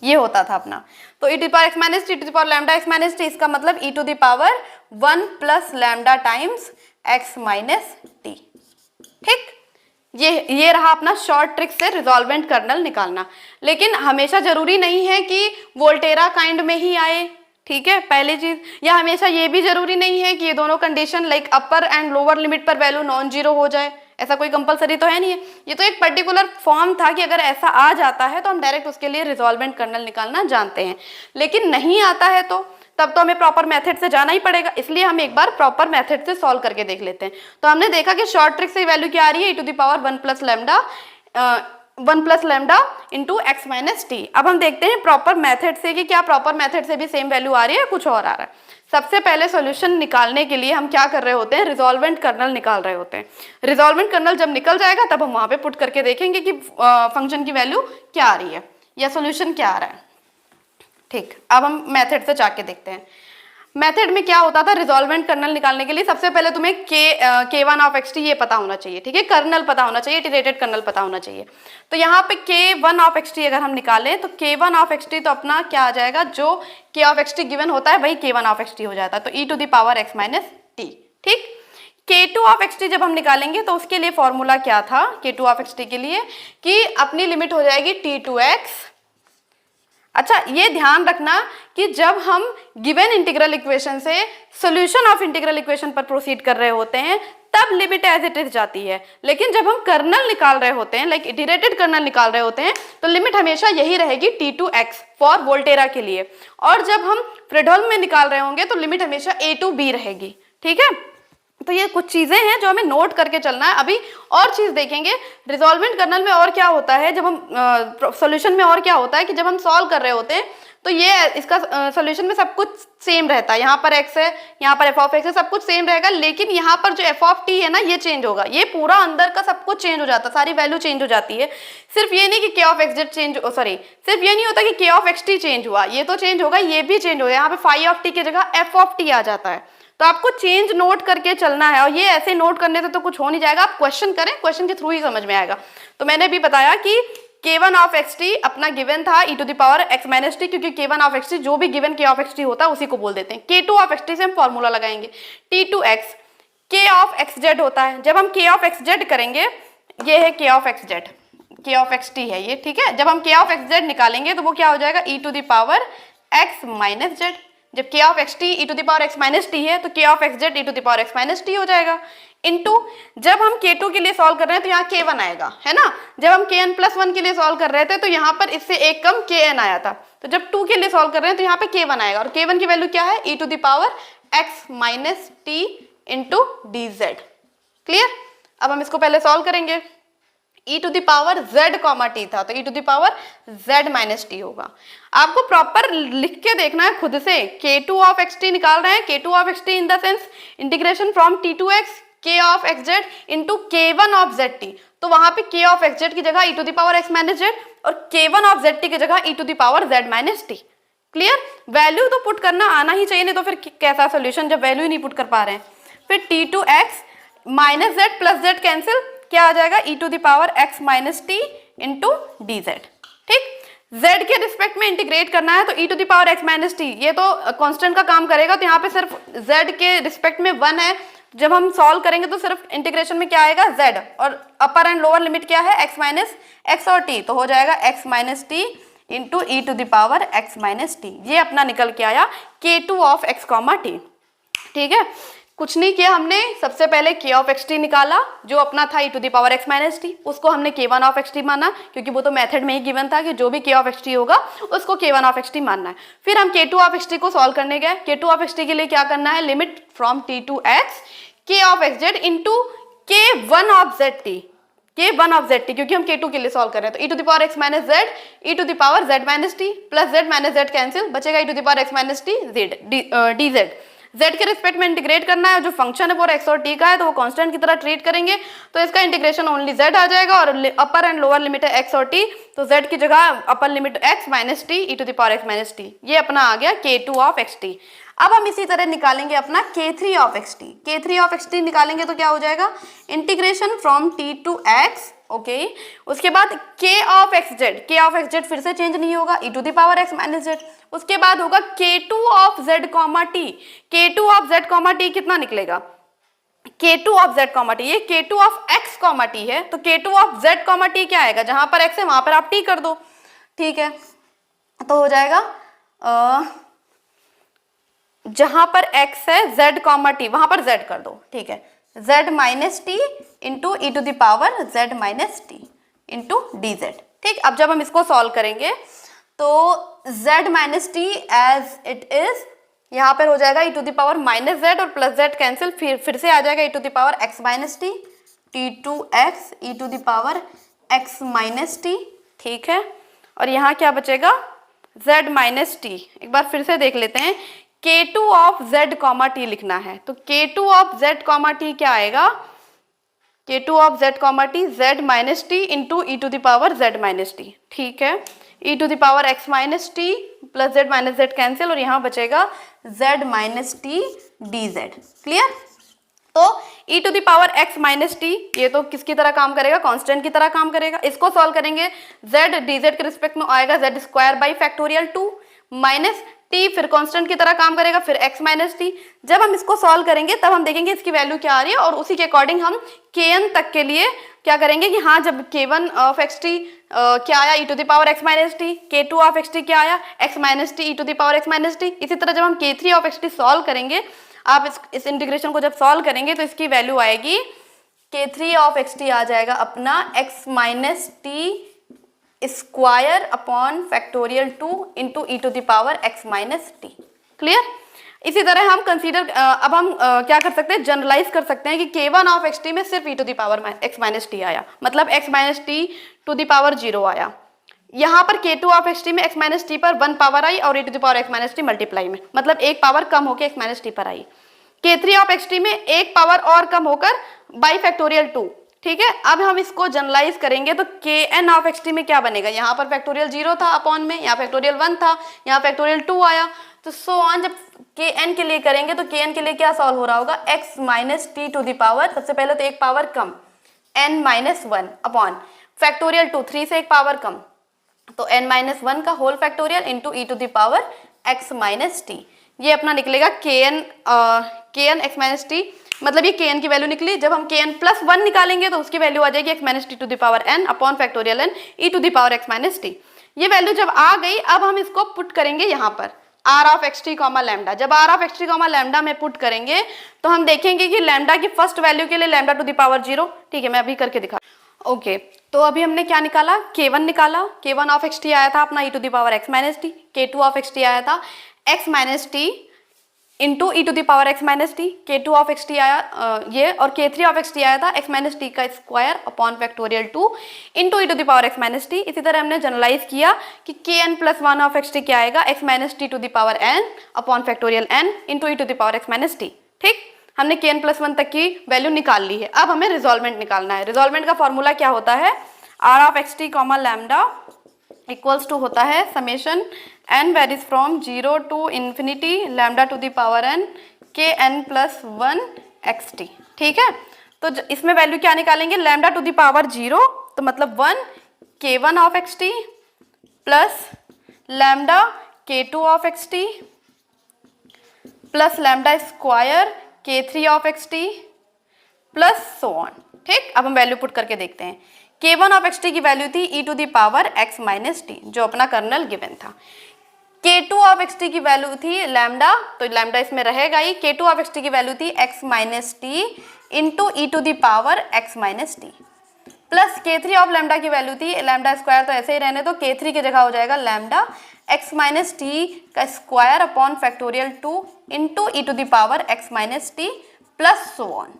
ये होता था अपना। तो e to the power x minus t to the power lambda x minus t, इसका मतलब e to the power 1 plus lambda times x minus t. ठीक, ये रहा अपना शॉर्ट ट्रिक से रिजॉल्वेंट कर्नल निकालना। लेकिन हमेशा जरूरी नहीं है कि वोल्टेरा काइंड में ही आए, ठीक है, पहली चीज। या हमेशा ये भी जरूरी नहीं है कि ये दोनों condition like upper and lower limit पर वैल्यू नॉन जीरो हो जाए, ऐसा कोई कंपलसरी तो है नहीं है। ये तो एक पर्टिकुलर फॉर्म था कि अगर ऐसा आ जाता है तो हम डायरेक्ट उसके लिए रिजॉल्वेंट कर्नल निकालना जानते हैं। लेकिन नहीं आता है तो तब तो हमें प्रॉपर मेथड से जाना ही पड़ेगा, इसलिए हम एक बार प्रॉपर मेथड से सॉल्व करके देख लेते हैं। तो हमने देखा कि शॉर्ट ट्रिक से वैल्यू क्या आ रही है, e to the power 1 plus lambda into x minus t. अब हम देखते हैं प्रॉपर मेथड से कि क्या प्रॉपर मेथड से भी सेम वैल्यू आ रही है, कुछ और आ रहा है। सबसे पहले सॉल्यूशन निकालने के लिए हम क्या कर रहे होते हैं, रिजॉल्वेंट कर्नल निकाल रहे होते हैं। रिजॉल्वेंट कर्नल जब निकल जाएगा तब हम वहां पे पुट करके देखेंगे कि फंक्शन की वैल्यू क्या आ रही है या सॉल्यूशन क्या आ रहा है। ठीक, अब हम मेथड से जाके देखते हैं। मेथड में क्या होता था, रिजॉल्वेंट कर्नल निकालने के लिए सबसे पहले तुम्हें k1 ऑफ एक्स टी ये पता होना चाहिए, ठीक है, कर्नल पता होना चाहिए, इटरेटेड कर्नल पता होना चाहिए। तो यहाँ पे k1 ऑफ एक्स टी अगर हम निकालें तो k1 ऑफ एक्स टी तो अपना क्या आ जाएगा, जो k of x t given होता है वही k1 ऑफ एक्स टी हो जाता है, तो e to the power x minus t. ठीक, k2 ऑफ एक्स टी जब हम निकालेंगे तो उसके लिए फॉर्मूला क्या था k2 ऑफ एक्स टी के लिए, कि अपनी लिमिट हो जाएगी t टू x। अच्छा, ये ध्यान रखना कि जब हम गिवन इंटीग्रल इक्वेशन से सॉल्यूशन ऑफ इंटीग्रल इक्वेशन पर प्रोसीड कर रहे होते हैं तब लिमिट एज इट इज जाती है, लेकिन जब हम कर्नल निकाल रहे होते हैं, लाइक इटरेटेड कर्नल निकाल रहे होते हैं, तो लिमिट हमेशा यही रहेगी t to x for Volterra के लिए। और जब हम फ्रेडहोल्म में निकाल रहे होंगे तो लिमिट हमेशा a टू b रहेगी। ठीक है, तो ये कुछ चीजें हैं जो हमें नोट करके चलना है। अभी और चीज देखेंगे रिजॉल्वेंट कर्नल में और क्या होता है, जब हम सॉल्यूशन में और क्या होता है कि जब हम सॉल्व कर रहे होते हैं तो ये इसका सॉल्यूशन में सब कुछ सेम रहता है। यहाँ पर x है, यहाँ पर f ऑफ x है, सब कुछ सेम रहेगा, लेकिन यहाँ पर जो f ऑफ t है ना ये चेंज होगा। ये पूरा अंदर का सब कुछ चेंज हो जाता है, सारी वैल्यू चेंज हो जाती है। सिर्फ ये नहीं कि k of x Z change, sorry सिर्फ ये नहीं होता कि k of x T change हुआ, ये तो चेंज होगा, ये भी चेंज होगा। यहाँ पे फाई ऑफ t की जगह f ऑफ t आ जाता है। तो आपको चेंज नोट करके चलना है, और ये ऐसे नोट करने से तो कुछ हो नहीं जाएगा, आप क्वेश्चन करें, क्वेश्चन के थ्रू ही समझ में आएगा। तो मैंने भी बताया कि k1 ऑफ एक्स टी अपना गिवन था e to the power x minus t, क्योंकि k1 ऑफ एक्स टी जो भी given k of x t होता है उसी को बोल देते हैं। k2 ऑफ एक्स टी से हम फॉर्मूला लगाएंगे t to x, k of x z होता है। जब हम k ऑफ एक्स जेड करेंगे, ये है k of x Z, k of x T है ये, ठीक है। जब हम k ऑफ एक्स जेड निकालेंगे तो वो क्या हो जाएगा, e to the power x minus z. जब k of x t e to the power x minus t है तो k of x z e to the power x minus t हो जाएगा। इनटू जब हम k2 के लिए solve कर रहे हैं तो यहाँ k1 आएगा, है ना। जब हम kn प्लस 1 के लिए सॉल्व कर रहे थे तो यहाँ पर इससे एक कम kn आया था, तो जब 2 के लिए सॉल्व कर रहे हैं तो यहाँ पे k1 आएगा, और k1 की वैल्यू क्या है, e to the power x minus t into d z. Clear. अब हम इसको पहले सॉल्व करेंगे। e to the power z comma t था, तो e to the power z minus t होगा। आपको प्रॉपर लिख के देखना है खुद से। k2 ऑफ एक्स टी निकाल रहे हैं, k2 of x t in the sense integration from t to x k of x z into k1 of z t, तो वहां पे k ऑफ एक्स जेड की जगह e to the power x minus z और k1 of z t की जगह e to the power z minus t. Clear. Value तो put करना आना ही चाहिए, नहीं तो फिर कैसा सोल्यूशन जब वैल्यू नहीं पुट कर पा रहे हैं। फिर t to x minus z plus z cancel, क्या आ जाएगा, e to the power x minus t into d z. ठीक, z के रिस्पेक्ट में इंटीग्रेट करना है तो e to the power x minus t, ये तो कांस्टेंट का काम करेगा, तो यहाँ पे सिर्फ z के रिस्पेक्ट में 1 है। जब हम सॉल्व करेंगे तो सिर्फ इंटीग्रेशन में क्या आएगा, z, और अपर एंड लोअर लिमिट क्या है, x माइनस x और t, तो हो जाएगा x minus t into e to the power x minus t. ये अपना निकल के आया k2 of x comma T. ठीक है, कुछ नहीं किया हमने, सबसे पहले k ऑफ एक्स टी निकाला जो अपना था e to the power x minus t, उसको हमने k1 ऑफ एक्स टी माना क्योंकि वो तो मेथड में ही गिवन था कि जो भी k ऑफ एक्स टी होगा उसको k1 ऑफ एक्स टी मानना है। फिर हम k2 ऑफ एक्स टी को सॉल्व करने गए। k2 ऑफ एक्स टी के लिए क्या करना है, limit from t to x k of x z into k1 of z t, k1 of z t क्योंकि हम k2 के लिए सॉल्व कर रहे हैं। तो e to the power x minus z e to the power z minus t plus z minus z cancel, बचेगा e to the power x minus t d z. z के respect में integrate करना है, जो function है वो x और t का है तो वो कांस्टेंट की तरह ट्रीट करेंगे, तो इसका इंटीग्रेशन ओनली z आ जाएगा और अपर एंड लोअर लिमिट है x और t, तो z की जगह upper limit x minus t e to the power x minus t, ये अपना आ गया k2 ऑफ एक्स टी। अब हम इसी तरह निकालेंगे अपना k3 of x t. k3 of x t निकालेंगे तो क्या हो जाएगा, integration from t to x, okay. उसके बाद k ऑफ एक्स जेड फिर से चेंज नहीं होगा e to the power x minus z. उसके बाद होगा k2 of z comma t. k2 of z comma t कितना निकलेगा, k2 of z comma T, ये k2 of x comma T है तो k2 of z comma T क्या आएगा, जहां पर x है वहां पर आप t कर दो। ठीक है, तो हो जाएगा जहां पर x है z कॉमा टी वहां पर z कर दो। ठीक है, z minus t into e to the power z minus t into d z. ठीक, अब जब हम इसको सॉल्व करेंगे तो z minus t as it is यहाँ पर हो जाएगा e to the power minus z और प्लस जेड कैंसिल, फिर से आ जाएगा e to the power x minus t t to x e to the power x minus t. ठीक है, और यहाँ क्या बचेगा z माइनस टी। एक बार फिर से देख लेते हैं, k2 of z comma T लिखना है तो k2 of z comma T क्या आएगा, k2 of z comma t z minus t into e to the power z minus t. ठीक है, e to the power x minus t plus z minus z cancel और यहाँ बचेगा z minus t d z. Clear, तो e to the power x minus t ये तो किसकी तरह काम करेगा, कांस्टेंट की तरह काम करेगा। इसको सॉल्व करेंगे z डी जेड के रिस्पेक्ट में आएगा z square by factorial 2 minus t, फिर कांस्टेंट की तरह काम करेगा, फिर x माइनस टी। जब हम इसको सॉल्व करेंगे तब हम देखेंगे इसकी वैल्यू क्या आ रही है और उसी के अकॉर्डिंग हम kn तक के लिए क्या करेंगे कि हाँ जब k1 ऑफ एक्स टी क्या आया e to the power x minus t, k2 of x t क्या आया x minus t e to the power x minus t. इसी तरह जब हम k3 of x T solve करेंगे, आप इस इंटीग्रेशन को जब सॉल्व करेंगे तो इसकी वैल्यू आएगी k3 ऑफ एक्स टी आ जाएगा अपना x minus t square upon factorial 2 into e to the power x minus t. Clear, इसी तरह हम कंसीडर अब हम क्या कर सकते हैं, जनरलाइज कर सकते हैं कि k1 ऑफ एक्स टी में सिर्फ e to the power x minus t आया, मतलब x minus t to the power 0 आया। यहाँ पर k2 ऑफ एक्स टी में x माइनस टी पर 1 पावर आई और e to the power x minus t multiply में, मतलब एक पावर कम होकर x माइनस टी पर आई। k3 ऑफ एक्स टी में एक पावर और कम होकर बाई फैक्टोरियल 2। ठीक है, अब हम इसको जनरलाइज करेंगे तो kn ऑफ एक्स टी में क्या बनेगा, यहाँ पर फैक्टोरियल 0 था अपॉन में, यहाँ फैक्टोरियल 1 था, यहाँ फैक्टोरियल 2 आया, तो सो ऑन। जब kn के लिए करेंगे तो kn के लिए क्या सॉल्व हो रहा होगा, x minus t to the power, सबसे पहले तो एक पावर कम n माइनस 1 अपॉन फैक्टोरियल 2, 3 से एक पावर कम तो n माइनस 1 का whole factorial into e to the power x minus t. ये अपना निकलेगा kn x माइनस टी, मतलब ये kn की वैल्यू निकली। जब हम kn प्लस 1 निकालेंगे तो उसकी वैल्यू आ जाएगी x minus t to the power n upon factorial n e to the power x minus t. ये वैल्यू जब आ गई, अब हम इसको पुट करेंगे यहाँ पर r of x t comma lambda. जब r of x t comma lambda में पुट करेंगे तो हम देखेंगे कि लैम्डा की फर्स्ट वैल्यू के लिए लैम्डा टू द पावर 0। ठीक है, मैं अभी करके दिखा। ओके, तो अभी हमने क्या निकाला, k1 निकाला, k1 ऑफ एक्स टी आया था अपना e to the power x minus t, k2 of x t आया था x minus t into e to the power x minus t, k2 of x t आया ये, और k3 of x t आया था x माइनस टी का square upon factorial 2 into e to the power x minus t. इसी तरह हमने generalise किया कि kn plus 1 of x t क्या आएगा, x minus t to the power n upon factorial n into e to the power x minus t. ठीक, हमने kn plus 1 तक की वैल्यू निकाल ली है। अब हमें रिजॉल्वमेंट निकालना है। रिजॉल्वमेंट का फॉर्मूला क्या होता है, r of x t comma lambda equals to होता है summation n varies from 0 to infinity lambda to the power n kn plus 1 xt। ठीक है, तो इसमें वैल्यू क्या निकालेंगे, लैम्डा टू द पावर 0 तो मतलब 1 k1 of x t plus lambda k2 of x t plus lambda square k3 of x t plus so on. ठीक, अब हम वैल्यू पुट करके देखते हैं। k1 ऑफ xt की वैल्यू थी e to the power x minus t, जो अपना कर्नल गिवन था। k2 ऑफ xt की वैल्यू थी लैम्डा, तो लैम्डा इसमें रहेगा ही। k2 ऑफ xt की वैल्यू थी x minus t into e to the power x minus t, plus k3 of lambda की वैल्यू थी, लैम्डा स्क्वायर तो ऐसे ही रहने दो, k3 की जगह हो जाएगा लैम्डा x माइनस टी का square upon factorial 2 into e to the power x minus t plus so on.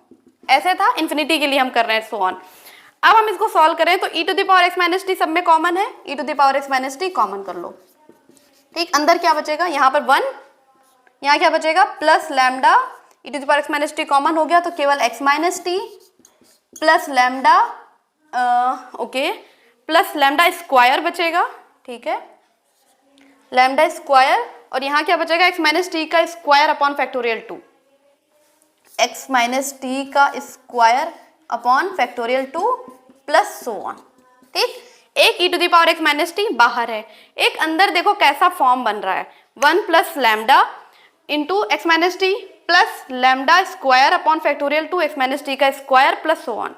ऐसे था, इन्फिनिटी के लिए हम कर रहे हैं सो ऑन। अब हम इसको सॉल्व करें तो e to the power x minus t सब में कॉमन है, e to the power x minus t common कर लो। ठीक, अंदर क्या बचेगा, यहाँ पर 1, यहाँ क्या बचेगा plus lambda e to the power x minus t common हो गया तो केवल x minus t plus lambda okay plus lambda square बचेगा। ठीक है, लैम्डा स्क्वायर, और यहाँ क्या बचेगा x माइनस टी का square upon factorial 2, x minus t का square upon factorial 2 plus so on. ठीक, एक e to the power x minus t बाहर है, एक अंदर देखो कैसा फॉर्म बन रहा है, 1 plus lambda into x minus t plus lambda square upon factorial 2 x minus t का square plus so on.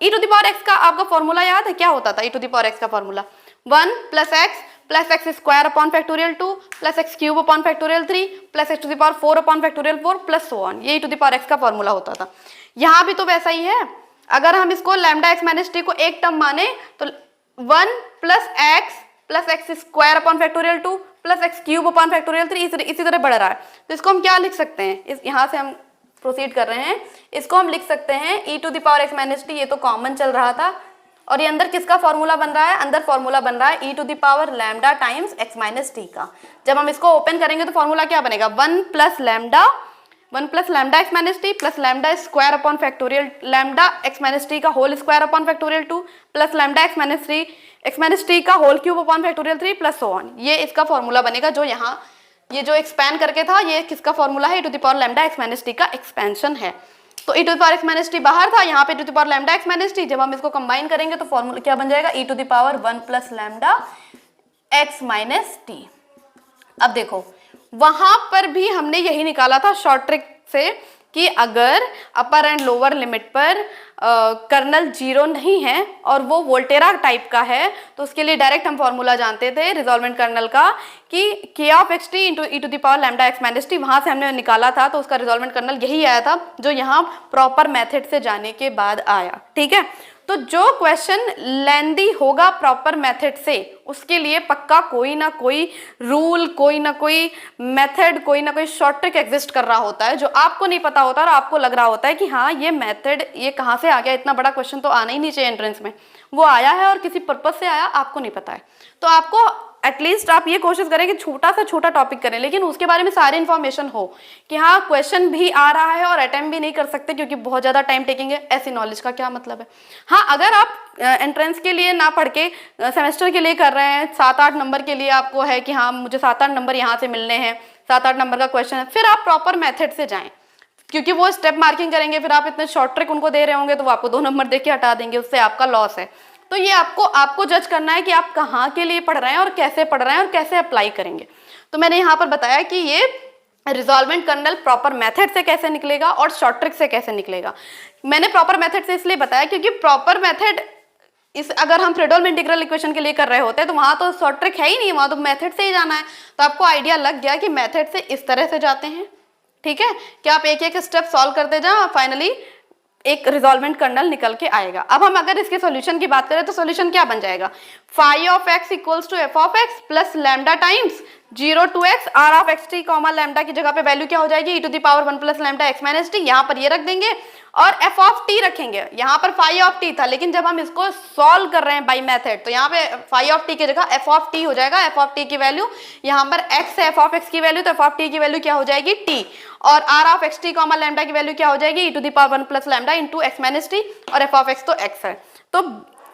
E to the power x का आपका फॉर्मूला याद है, क्या होता था e to the power x का formula, 1 plus x square upon factorial 2 plus x cube upon factorial 3 plus x to the power 4 upon factorial 4 plus so on. ये ई to the power x का formula होता था। यहाँ भी तो वैसा ही है, अगर हम इसको लैम्डा एक्स माइनस टी को एक टर्म माने तो 1 plus x square upon factorial 2 plus x cube upon factorial 3 इसी तरह बढ़ रहा है, तो इसको हम क्या लिख सकते हैं, इस यहाँ से हम प्रोसीड कर रहे हैं, इसको हम लिख सकते हैं e to the power x minus t, ये तो कॉमन चल रहा था, और ये अंदर किसका फॉर्मूला बन रहा है, अंदर फॉर्मूला बन रहा है e to the power lambda times x minus t का। जब हम इसको ओपन करेंगे तो फॉर्मूला क्या बनेगा, 1 plus lambda x minus t plus lambda square upon factorial lambda x minus t का whole square upon factorial 2 plus lambda x minus t का whole cube upon factorial 3 plus so on. ये इसका formula बनेगा, जो यहाँ ये जो expand करके था, ये किसका फॉर्मूला है, e to the power lambda x minus t का एक्सपेंशन है। तो e to the power x minus t बाहर था, यहाँ पे e to the power lambda x minus t, जब हम इसको कंबाइन करेंगे तो फॉर्मूला क्या बन जाएगा, e to the power 1 plus lambda x minus t. अब देखो वहां पर भी हमने यही निकाला था शॉर्ट ट्रिक से कि अगर अपर एंड लोअर लिमिट पर कर्नल 0 नहीं है और वो वोल्टेरा टाइप का है, तो उसके लिए डायरेक्ट हम फॉर्मूला जानते थे रिजॉल्वेंट कर्नल का कि k of x t into e to the power lambda x minus t, वहाँ से हमने निकाला था, तो उसका रिजॉल्वेंट कर्नल यही आया था जो यहाँ प्रॉपर मेथड से जाने के बाद आया। ठीक है, तो जो क्वेश्चन लेंदी होगा प्रॉपर मेथड से, उसके लिए पक्का कोई ना कोई रूल, कोई ना कोई मेथड, कोई ना कोई शॉर्ट ट्रिक एग्जिस्ट कर रहा होता है, जो आपको नहीं पता होता और आपको लग रहा होता है कि हाँ ये मेथड ये कहाँ से आ गया, इतना बड़ा क्वेश्चन तो आना ही नहीं चाहिए एंट्रेंस में, वो आया है और किसी पर्पज से आया, आपको नहीं पता है। तो आपको एटलीस्ट आप ये कोशिश करें कि छोटा सा छोटा टॉपिक करें, लेकिन उसके बारे में सारी इन्फॉर्मेशन हो कि हाँ क्वेश्चन भी आ रहा है और अटेम्प्ट भी नहीं कर सकते क्योंकि बहुत ज़्यादा टाइम टेकिंग है। ऐसी नॉलेज का क्या मतलब है। हाँ, अगर आप एंट्रेंस के लिए ना पढ़ के सेमेस्टर के लिए कर रहे हैं, 7-8 नंबर के लिए आपको है कि हाँ मुझे 7-8 नंबर यहाँ से मिलने हैं, 7-8 नंबर का क्वेश्चन है, फिर आप प्रॉपर मेथड से जाएँ, क्योंकि वो स्टेप मार्किंग करेंगे, फिर आप इतने शॉर्ट ट्रिक उनको दे रहे होंगे तो वो आपको 2 नंबर दे के हटा देंगे, उससे आपका लॉस है। तो ये आपको जज करना है कि आप कहाँ के लिए पढ़ रहे हैं और कैसे पढ़ रहे हैं और कैसे अप्लाई करेंगे। तो मैंने यहाँ पर बताया कि ये रिजॉल्वेंट कर्नल प्रॉपर मेथड से कैसे निकलेगा और शॉर्ट ट्रिक से कैसे निकलेगा। मैंने प्रॉपर मेथड से इसलिए बताया क्योंकि प्रॉपर मेथड अगर हम फ्रेडहोल्म इंटीग्रल इक्वेशन के लिए कर रहे होते हैं तो वहाँ तो शॉर्ट ट्रिक है ही नहीं, वहाँ तो मेथड से ही जाना है। तो आपको आइडिया लग गया कि मेथड से इस तरह से जाते हैं। ठीक है, कि आप एक एक स्टेप सॉल्व करते जाओ, फाइनली एक रिजॉल्वेंट कर्नल निकल के आएगा। अब हम अगर इसके सॉल्यूशन की बात करें तो सॉल्यूशन क्या बन जाएगा, phi of x equals to f of x plus lambda times 0 to x r of x t comma lambda की जगह पे वैल्यू क्या हो जाएगी, e to the power 1 plus lambda x minus t, यहाँ पर ये रख देंगे और एफ ऑफ टी रखेंगे। यहाँ पर फाई ऑफ टी था, लेकिन जब हम इसको सॉल्व कर रहे हैं बाई मेथड तो यहाँ पे फाई ऑफ टी की जगह एफ ऑफ टी हो जाएगा। एफ ऑफ टी की वैल्यू यहाँ पर एक्स है, एफ ऑफ एक्स की वैल्यू, तो एफ ऑफ टी की वैल्यू क्या हो जाएगी टी, और r of x t comma lambda की वैल्यू क्या हो जाएगी, e to the power 1 plus lambda into x minus t, और एफ ऑफ एक्स तो एक्स है। तो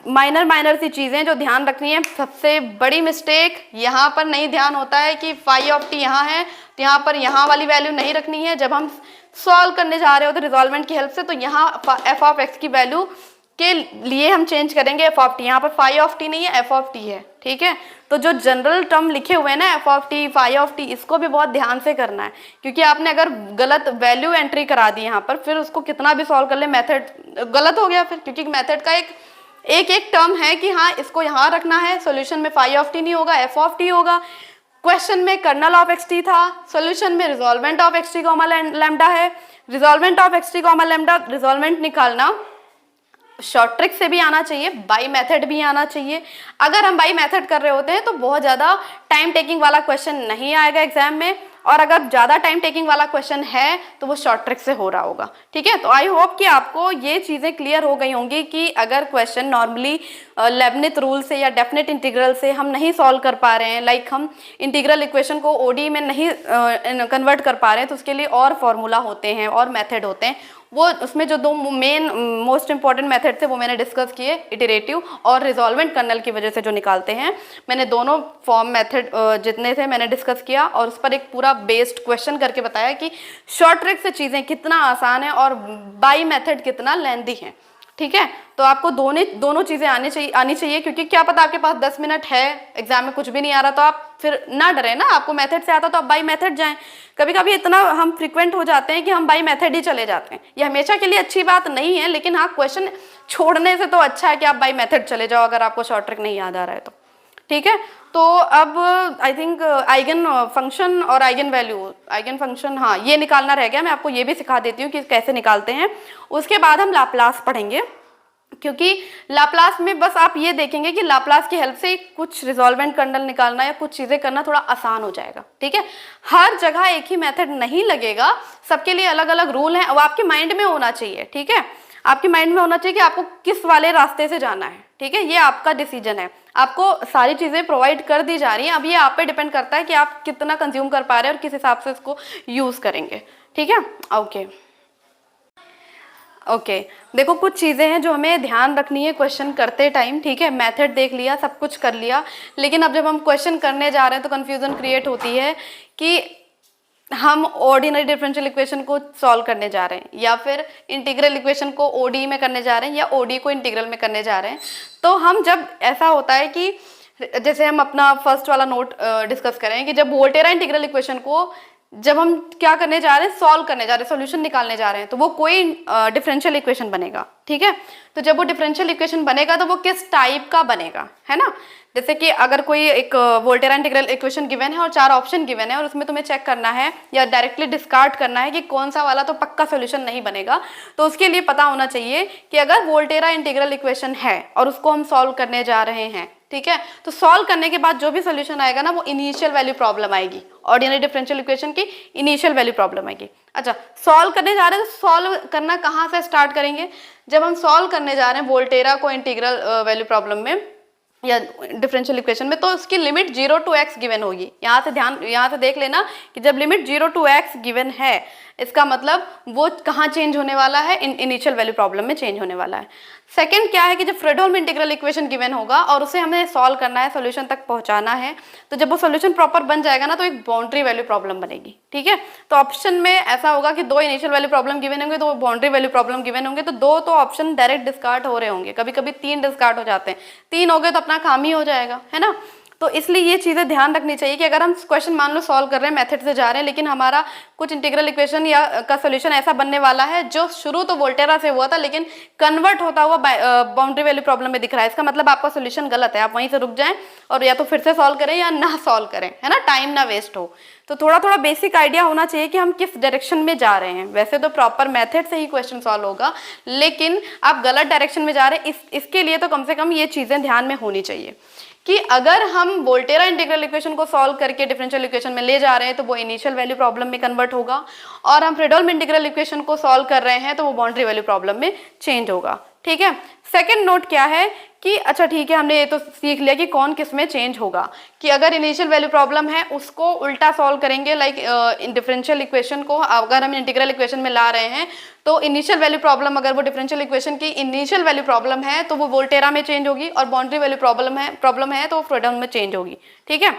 माइनर सी चीज़ें जो ध्यान रखनी है। सबसे बड़ी मिस्टेक यहाँ पर नहीं ध्यान होता है कि फाई ऑफ टी यहाँ है तो यहाँ पर यहाँ वाली वैल्यू नहीं रखनी है। जब हम सॉल्व करने जा रहे हो तो रिजॉल्वेंट की हेल्प से, तो यहाँ एफ ऑफ एक्स की वैल्यू के लिए हम चेंज करेंगे एफ ऑफ टी, यहाँ पर फाई ऑफ टी नहीं है, एफ ऑफ टी है। ठीक है, तो जो जनरल टर्म लिखे हुए हैं ना f of t, phi of t, इसको भी बहुत ध्यान से करना है, क्योंकि आपने अगर गलत वैल्यू एंट्री करा दी यहाँ पर, फिर उसको कितना भी सॉल्व कर ले मेथड गलत हो गया फिर, क्योंकि मेथड का एक एक एक टर्म है कि हाँ इसको यहाँ रखना है, सॉल्यूशन में फाई ऑफ टी नहीं होगा, एफ ऑफ टी होगा। क्वेश्चन में कर्नल ऑफ एक्स टी था, सॉल्यूशन में resolvent of x t comma lambda है। Resolvent of x t comma lambda, resolvent निकालना शॉर्ट ट्रिक से भी आना चाहिए, बाई मेथड भी आना चाहिए। अगर हम बाई मेथड कर रहे होते हैं तो बहुत ज़्यादा टाइम टेकिंग वाला क्वेश्चन नहीं आएगा एग्जाम में, और अगर ज़्यादा टाइम टेकिंग वाला क्वेश्चन है तो वो शॉर्ट ट्रिक से हो रहा होगा। ठीक है, तो आई होप कि आपको ये चीज़ें क्लियर हो गई होंगी कि अगर क्वेश्चन नॉर्मली लेबनिथ रूल से या डेफिनेट इंटीग्रल से हम नहीं सॉल्व कर पा रहे हैं, लाइक हम इंटीग्रल इक्वेशन को ओडी में नहीं कन्वर्ट कर पा रहे हैं, तो उसके लिए और फॉर्मूला होते हैं और मेथड होते हैं। वो उसमें जो दो मेन मोस्ट इंपॉर्टेंट मेथड थे वो मैंने डिस्कस किए, इटरेटिव और रिजॉल्वेंट कर्नल की वजह से जो निकालते हैं। मैंने दोनों फॉर्म मेथड जितने थे मैंने डिस्कस किया और उस पर एक पूरा बेस्ड क्वेश्चन करके बताया कि शॉर्ट ट्रिक से चीज़ें कितना आसान है और बाई मेथड कितना लेंदी है। ठीक है, तो आपको दोनों चीज़ें आनी चाहिए, क्योंकि क्या पता आपके पास 10 मिनट है, एग्जाम में कुछ भी नहीं आ रहा, तो आप फिर ना डरे ना, आपको मेथड से आता तो आप बाई मेथड जाएं। कभी कभी इतना हम फ्रिक्वेंट हो जाते हैं कि हम बाई मेथड ही चले जाते हैं। ये हमेशा के लिए अच्छी बात नहीं है, लेकिन हाँ क्वेश्चन छोड़ने से तो अच्छा है कि आप बाई मेथड चले जाओ अगर आपको शॉर्ट ट्रिक नहीं याद आ रहा है तो। ठीक है, तो अब आई थिंक आइगन फंक्शन और आइगन वैल्यू, आइगन फंक्शन हाँ ये निकालना रह गया, मैं आपको ये भी सिखा देती हूँ कि कैसे निकालते हैं। उसके बाद हम लाप्लास पढ़ेंगे, क्योंकि लाप्लास में बस आप ये देखेंगे कि लाप्लास की हेल्प से कुछ रिजॉल्वेंट कर्नल निकालना या कुछ चीज़ें करना थोड़ा आसान हो जाएगा। ठीक है, हर जगह एक ही मेथड नहीं लगेगा, सबके लिए अलग अलग रूल हैं, वो आपके माइंड में होना चाहिए। ठीक है, आपके माइंड में होना चाहिए कि आपको किस वाले रास्ते से जाना है। ठीक है, ये आपका डिसीजन है, आपको सारी चीज़ें प्रोवाइड कर दी जा रही हैं, अब ये आप पे डिपेंड करता है कि आप कितना कंज्यूम कर पा रहे हैं और किस हिसाब से इसको यूज़ करेंगे। ठीक है, ओके देखो कुछ चीज़ें हैं जो हमें ध्यान रखनी है क्वेश्चन करते टाइम। ठीक है, मेथड देख लिया, सब कुछ कर लिया, लेकिन अब जब हम क्वेश्चन करने जा रहे हैं तो कन्फ्यूज़न क्रिएट होती है कि हम ऑर्डिनरी डिफरेंशियल इक्वेशन को सॉल्व करने जा रहे हैं या फिर इंटीग्रल इक्वेशन को ओडी में करने जा रहे हैं या ओडी को इंटीग्रल में करने जा रहे हैं। तो हम जब ऐसा होता है कि जैसे हम अपना फर्स्ट वाला नोट डिस्कस करें कि जब वोल्टेरा इंटीग्रल इक्वेशन को जब हम क्या करने जा रहे हैं, सॉल्व करने जा रहे हैं, सॉल्यूशन निकालने जा रहे हैं, तो वो कोई डिफरेंशियल इक्वेशन बनेगा। ठीक है, तो जब वो डिफरेंशियल इक्वेशन बनेगा तो वो किस टाइप का बनेगा, है ना। जैसे कि अगर कोई एक वोल्टेरा इंटीग्रल इक्वेशन गिवन है और 4 ऑप्शन गिवन है और उसमें तुम्हें चेक करना है या डायरेक्टली डिस्कार्ड करना है कि कौन सा वाला तो पक्का सॉल्यूशन नहीं बनेगा, तो उसके लिए पता होना चाहिए कि अगर वोल्टेरा इंटीग्रल इक्वेशन है और उसको हम सॉल्व करने जा रहे हैं, ठीक है, तो सॉल्व करने के बाद जो भी सॉल्यूशन आएगा ना वो इनिशियल वैल्यू प्रॉब्लम आएगी, ऑर्डिनरी डिफरेंशियल इक्वेशन की इनिशियल वैल्यू प्रॉब्लम आएगी। अच्छा, सॉल्व करने जा रहे हैं तो सॉल्व करना कहाँ से स्टार्ट करेंगे, जब हम सॉल्व करने जा रहे हैं वोल्टेरा को इंटीग्रल वैल्यू प्रॉब्लम में या डिफरेंशियल इक्वेशन में, तो उसकी लिमिट 0 to x गिवन होगी। यहाँ से देख लेना कि जब लिमिट 0 to x गिवन है, इसका मतलब वो कहाँ चेंज होने वाला है, इनिशियल वैल्यू प्रॉब्लम में चेंज होने वाला है। सेकंड क्या है कि जब फ्रेडहोल्म इंटीग्रल इक्वेशन गिवन होगा और उसे हमें सॉल्व करना है, सॉल्यूशन तक पहुंचाना है, तो जब वो सॉल्यूशन प्रॉपर बन जाएगा ना तो एक बाउंड्री वैल्यू प्रॉब्लम बनेगी। ठीक है, तो ऑप्शन में ऐसा होगा कि 2 इनिशियल वैल्यू प्रॉब्लम गिवन होंगे, 2 बाउंड्री वैल्यू प्रॉब्लम गिवन होंगे, तो 2 तो ऑप्शन डायरेक्ट डिस्कार्ड हो रहे होंगे, कभी कभी 3 डिस्कार्ड हो जाते हैं, 3 हो गए तो अपना काम ही हो जाएगा, है ना। तो इसलिए ये चीज़ें ध्यान रखनी चाहिए कि अगर हम क्वेश्चन मान लो सॉल्व कर रहे हैं, मेथड से जा रहे हैं, लेकिन हमारा कुछ इंटीग्रल इक्वेशन या का सॉल्यूशन ऐसा बनने वाला है जो शुरू तो वोल्टेरा से हुआ था लेकिन कन्वर्ट होता हुआ बाउंड्री वैल्यू प्रॉब्लम में दिख रहा है, इसका मतलब आपका सॉल्यूशन गलत है, आप वहीं से रुक जाएं और या तो फिर से सॉल्व करें या ना सॉल्व करें, है ना, टाइम ना वेस्ट हो। तो थोड़ा थोड़ा बेसिक आइडिया होना चाहिए कि हम किस डायरेक्शन में जा रहे हैं। वैसे तो प्रॉपर मेथड से ही क्वेश्चन सॉल्व होगा, लेकिन आप गलत डायरेक्शन में जा रहे हैं, इसके लिए तो कम से कम ये चीज़ें ध्यान में होनी चाहिए कि अगर हम वोल्टेरा इंटीग्रल इक्वेशन को सॉल्व करके डिफरेंशियल इक्वेशन में ले जा रहे हैं तो वो इनिशियल वैल्यू प्रॉब्लम में कन्वर्ट होगा, और हम फ्रेडहोल्म इंटीग्रल इक्वेशन को सॉल्व कर रहे हैं तो वो बाउंड्री वैल्यू प्रॉब्लम में चेंज होगा। ठीक है, सेकंड नोट क्या है कि अच्छा ठीक है, हमने ये तो सीख लिया कि कौन किस में चेंज होगा, कि अगर इनिशियल वैल्यू प्रॉब्लम है उसको उल्टा सॉल्व करेंगे, लाइक डिफरेंशियल इक्वेशन को अगर हम इंटीग्रल इक्वेशन में ला रहे हैं तो इनिशियल वैल्यू प्रॉब्लम अगर वो डिफरेंशियल इक्वेशन की इनिशियल वैल्यू प्रॉब्लम है तो वो वोल्टेरा में चेंज होगी, और बाउंड्री वैल्यू प्रॉब्लम है तो वो फ्रेडहोल्म में चेंज होगी। ठीक है,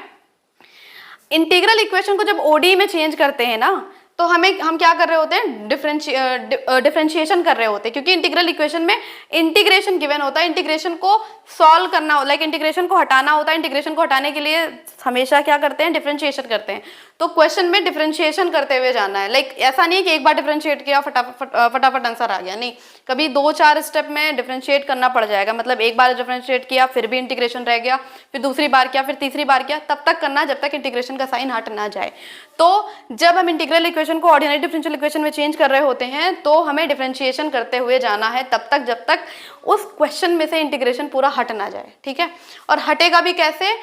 इंटीग्रल इक्वेशन को जब ओडी में चेंज करते हैं ना तो हम क्या कर रहे होते हैं, डिफरेंशिएशन कर रहे होते हैं, क्योंकि इंटीग्रल इक्वेशन में इंटीग्रेशन गिवन होता है, इंटीग्रेशन को सॉल्व करना, लाइक इंटीग्रेशन को हटाना होता है, इंटीग्रेशन को हटाने के लिए हमेशा क्या करते हैं, डिफरेंशिएशन करते हैं। तो क्वेश्चन में डिफरेंशिएशन करते हुए जाना है। लाइक ऐसा नहीं है कि एक बार डिफरेंशिएट किया फटाफट आंसर आ गया, नहीं, कभी 2-4 स्टेप में डिफरेंशिएट करना पड़ जाएगा। मतलब एक बार डिफरेंशिएट किया फिर भी इंटीग्रेशन रह गया, फिर दूसरी बार किया, फिर तीसरी बार किया, तब तक करना जब तक इंटीग्रेशन का साइन हट ना जाए। तो जब हम इंटीग्रल इक्वेशन को ऑर्डिनरी डिफरेंशियल इक्वेशन में चेंज कर रहे होते हैं तो हमें डिफरेंशिएशन करते हुए जाना है तब तक जब तक उस क्वेश्चन में से इंटीग्रेशन पूरा हट ना जाए, ठीक है। और हटेगा भी कैसे,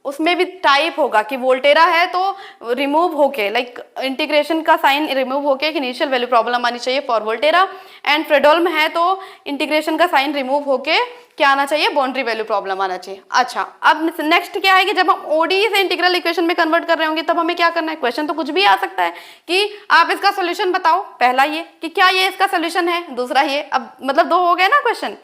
उसमें भी टाइप होगा कि वोल्टेरा है तो रिमूव होके, लाइक इंटीग्रेशन का साइन रिमूव होके एक इनिशियल वैल्यू प्रॉब्लम आनी चाहिए फॉर वोल्टेरा, एंड फ्रेडोल्म है तो इंटीग्रेशन का साइन रिमूव होके क्या आना चाहिए, बाउंड्री वैल्यू प्रॉब्लम आना चाहिए। अच्छा, अब नेक्स्ट क्या है कि जब हम ओडी से इंटीग्रल इक्वेशन में कन्वर्ट कर रहे होंगे तब हमें क्या करना है, क्वेश्चन तो कुछ भी आ सकता है कि आप इसका सोल्यूशन बताओ, पहला ये कि क्या ये इसका सोल्यूशन है, दूसरा ये, अब मतलब 2 हो गए ना क्वेश्चन,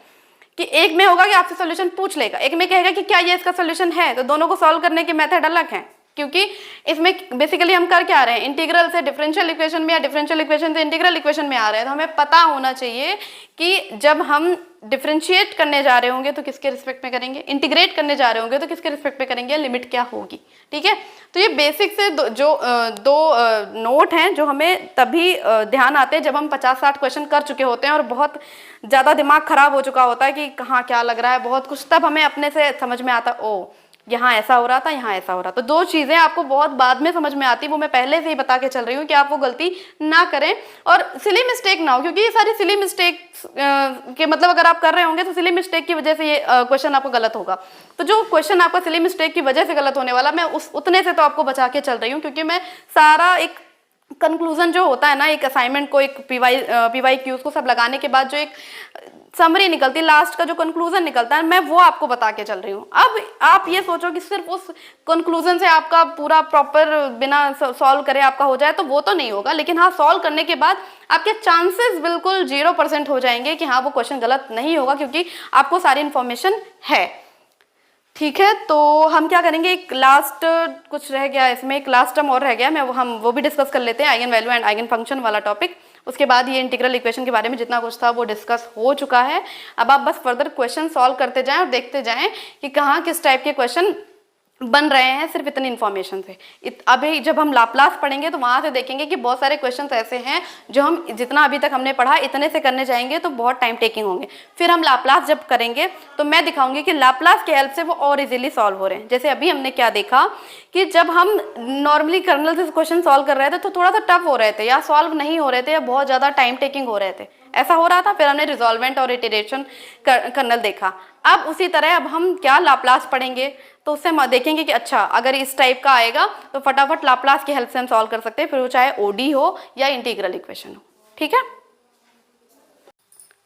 कि एक में होगा कि आपसे सॉल्यूशन पूछ लेगा, एक में कहेगा कि क्या ये इसका सॉल्यूशन है। तो दोनों को सॉल्व करने के मेथड अलग हैं, क्योंकि इसमें बेसिकली हम कर क्या रहे हैं, इंटीग्रल से डिफरेंशियल इक्वेशन में या डिफरेंशियल इक्वेशन से इंटीग्रल इक्वेशन में आ रहे हैं। तो हमें पता होना चाहिए कि जब हम डिफरेंशिएट करने जा रहे होंगे तो किसके रिस्पेक्ट में करेंगे, इंटीग्रेट करने जा रहे होंगे तो किसके रिस्पेक्ट में करेंगे, लिमिट क्या होगी, ठीक है। तो ये बेसिक से दो नोट हैं जो हमें तभी ध्यान आते हैं जब हम 50-60 क्वेश्चन कर चुके होते हैं और बहुत ज़्यादा दिमाग खराब हो चुका होता है कि कहाँ क्या लग रहा है बहुत कुछ, तब हमें अपने से समझ में आता, ओ यहाँ ऐसा हो रहा था, यहाँ ऐसा हो रहा था। तो 2 चीज़ें आपको बहुत बाद में समझ में आती, वो मैं पहले से ही बता के चल रही हूँ कि आप वो गलती ना करें और सिली मिस्टेक ना हो, क्योंकि ये सारी सिली मिस्टेक के मतलब अगर आप कर रहे होंगे तो सिली मिस्टेक की वजह से ये क्वेश्चन आपको गलत होगा। तो जो क्वेश्चन आपका सिली मिस्टेक की वजह से गलत होने वाला, मैं उतने से तो आपको बचा के चल रही हूँ, क्योंकि मैं सारा एक कंक्लूजन जो होता है ना एक असाइनमेंट को, एक पीवाई क्यूज को सब लगाने के बाद जो एक समरी निकलती है, लास्ट का जो कंक्लूजन निकलता है, मैं वो आपको बता के चल रही हूँ। अब आप ये सोचो कि सिर्फ उस कंक्लूजन से आपका पूरा प्रॉपर बिना सॉल्व करे आपका हो जाए, तो वो तो नहीं होगा, लेकिन हाँ सॉल्व करने के बाद आपके चांसेस बिल्कुल 0% हो जाएंगे कि हाँ वो क्वेश्चन गलत नहीं होगा, क्योंकि आपको सारी इन्फॉर्मेशन है, ठीक है। तो हम क्या करेंगे, एक लास्ट कुछ रह गया इसमें, एक लास्ट टर्म और रह गया, हम वो भी डिस्कस कर लेते हैं, eigen value and eigen function वाला टॉपिक। उसके बाद ये इंटीग्रल इक्वेशन के बारे में जितना कुछ था वो डिस्कस हो चुका है। अब आप बस फर्दर क्वेश्चन सॉल्व करते जाएं और देखते जाएं कि कहाँ किस टाइप के क्वेश्चन बन रहे हैं सिर्फ इतनी इन्फॉर्मेशन से। अभी जब हम लाप्लास पढ़ेंगे तो वहाँ से देखेंगे कि बहुत सारे क्वेश्चंस ऐसे हैं जो हम जितना अभी तक हमने पढ़ा इतने से करने जाएंगे तो बहुत टाइम टेकिंग होंगे। फिर हम लाप्लास जब करेंगे तो मैं दिखाऊंगी कि लाप्लास की हेल्प से वो और इजीली सॉल्व हो रहे हैं। जैसे अभी हमने क्या देखा कि जब हम नॉर्मली कर्नल से क्वेश्चन सॉल्व कर रहे थे तो थोड़ा सा टफ हो रहे थे या सॉल्व नहीं हो रहे थे या बहुत ज़्यादा टाइम टेकिंग हो रहे थे, ऐसा हो रहा था। फिर हमने रिजॉल्वेंट और इटरेशन कर्नल देखा। अब उसी तरह अब हम क्या लाप्लास पढ़ेंगे तो उससे हम देखेंगे कि अच्छा अगर इस टाइप का आएगा तो फटाफट लाप्लास की हेल्प से हम सॉल्व कर सकते हैं, फिर वो चाहे ओडी हो या इंटीग्रल इक्वेशन हो। ठीक है,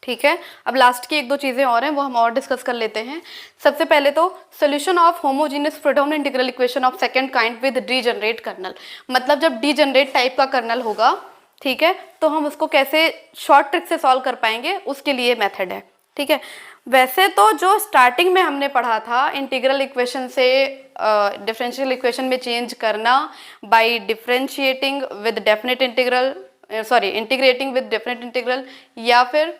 ठीक है। अब लास्ट की 1-2 चीज़ें और हैं वो हम और डिस्कस कर लेते हैं। सबसे पहले तो solution of homogeneous Fredholm integral equation of second kind with degenerate kernel. मतलब जब डीजनरेट टाइप का कर्नल होगा, ठीक है, तो हम उसको कैसे शॉर्ट ट्रिक से सॉल्व कर पाएंगे, उसके लिए मेथड है। ठीक है, वैसे तो जो स्टार्टिंग में हमने पढ़ा था इंटीग्रल इक्वेशन से डिफरेंशियल इक्वेशन में चेंज करना by differentiating with definite integral, sorry integrating with definite integral, या फिर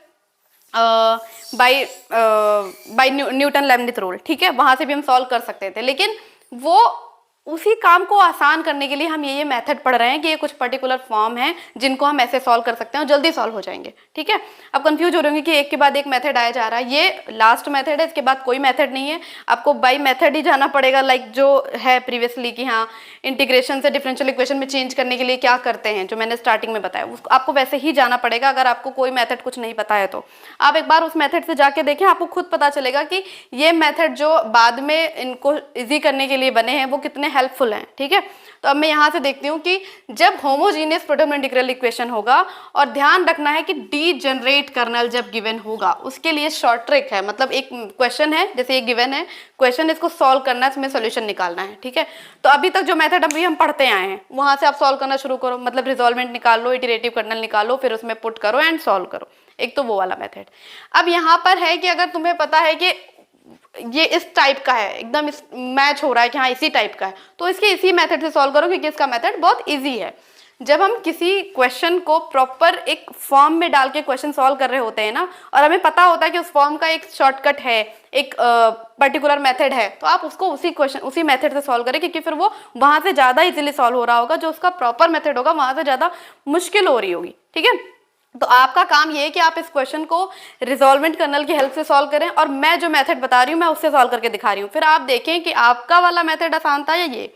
बाय न्यूटन लेबनिज़ रूल, ठीक है, वहाँ से भी हम सॉल्व कर सकते थे। लेकिन वो उसी काम को आसान करने के लिए हम ये मेथड पढ़ रहे हैं कि ये कुछ पर्टिकुलर फॉर्म है जिनको हम ऐसे सॉल्व कर सकते हैं और जल्दी सॉल्व हो जाएंगे। ठीक है, अब कंफ्यूज हो रहे होंगे कि एक के बाद एक मेथड आया जा रहा है, ये लास्ट मेथड है, इसके बाद कोई मेथड नहीं है, आपको बाय मेथड ही जाना पड़ेगा। लाइक जो है प्रीवियसली कि हाँ इंटीग्रेशन से डिफरेंशियल इक्वेशन में चेंज करने के लिए क्या करते हैं, जो मैंने स्टार्टिंग में बताया, उसको आपको वैसे ही जाना पड़ेगा। अगर आपको कोई मेथड कुछ नहीं पता है तो आप एक बार उस मेथड से जाके देखें, आपको खुद पता चलेगा कि ये मेथड जो बाद में इनको ईजी करने के लिए बने हैं वो कितने हेल्पफुल हैं। ठीक है, तो अब मैं यहाँ से देखती हूँ कि जब होमोजीनियस फ्रेडोल्म इंटीग्रल इक्वेशन होगा, और ध्यान रखना है कि डीजनरेट कर्नल जब गिवन होगा उसके लिए शॉर्ट ट्रिक है। मतलब एक क्वेश्चन है, जैसे ये गिवन है क्वेश्चन, इसको सॉल्व करना है, इसमें सोल्यूशन निकालना है। ठीक है, तो अभी तक जो मेथड अभी हम पढ़ते आए हैं वहाँ से आप सॉल्व करना शुरू करो। मतलब रिजॉल्वेंट निकाल लो, इटरेटिव कर्नल निकालो, फिर उसमें पुट करो एंड सॉल्व करो। एक तो वो वाला मेथड। अब यहाँ पर है कि अगर तुम्हें पता है कि ये इस टाइप का है, एकदम मैच हो रहा है कि हाँ इसी टाइप का है, तो इसके इसी मेथड से सॉल्व करो क्योंकि इसका मेथड बहुत इजी है। जब हम किसी क्वेश्चन को प्रॉपर एक फॉर्म में डाल के क्वेश्चन सॉल्व कर रहे होते हैं ना, और हमें पता होता है कि उस फॉर्म का एक शॉर्टकट है, एक पर्टिकुलर मेथड है, तो आप उसको उसी मेथड से सॉल्व करें, क्योंकि फिर वो वहाँ से ज़्यादा इजीली सॉल्व हो रहा होगा। जो उसका प्रॉपर मेथड होगा वहाँ से ज़्यादा मुश्किल हो रही होगी। ठीक है, तो आपका काम ये है कि आप इस क्वेश्चन को रिजॉल्वेंट कर्नल की हेल्प से सॉल्व करें, और मैं जो मेथड बता रही हूँ मैं उससे सॉल्व करके दिखा रही हूँ। फिर आप देखें कि आपका वाला मेथड आसान था या ये,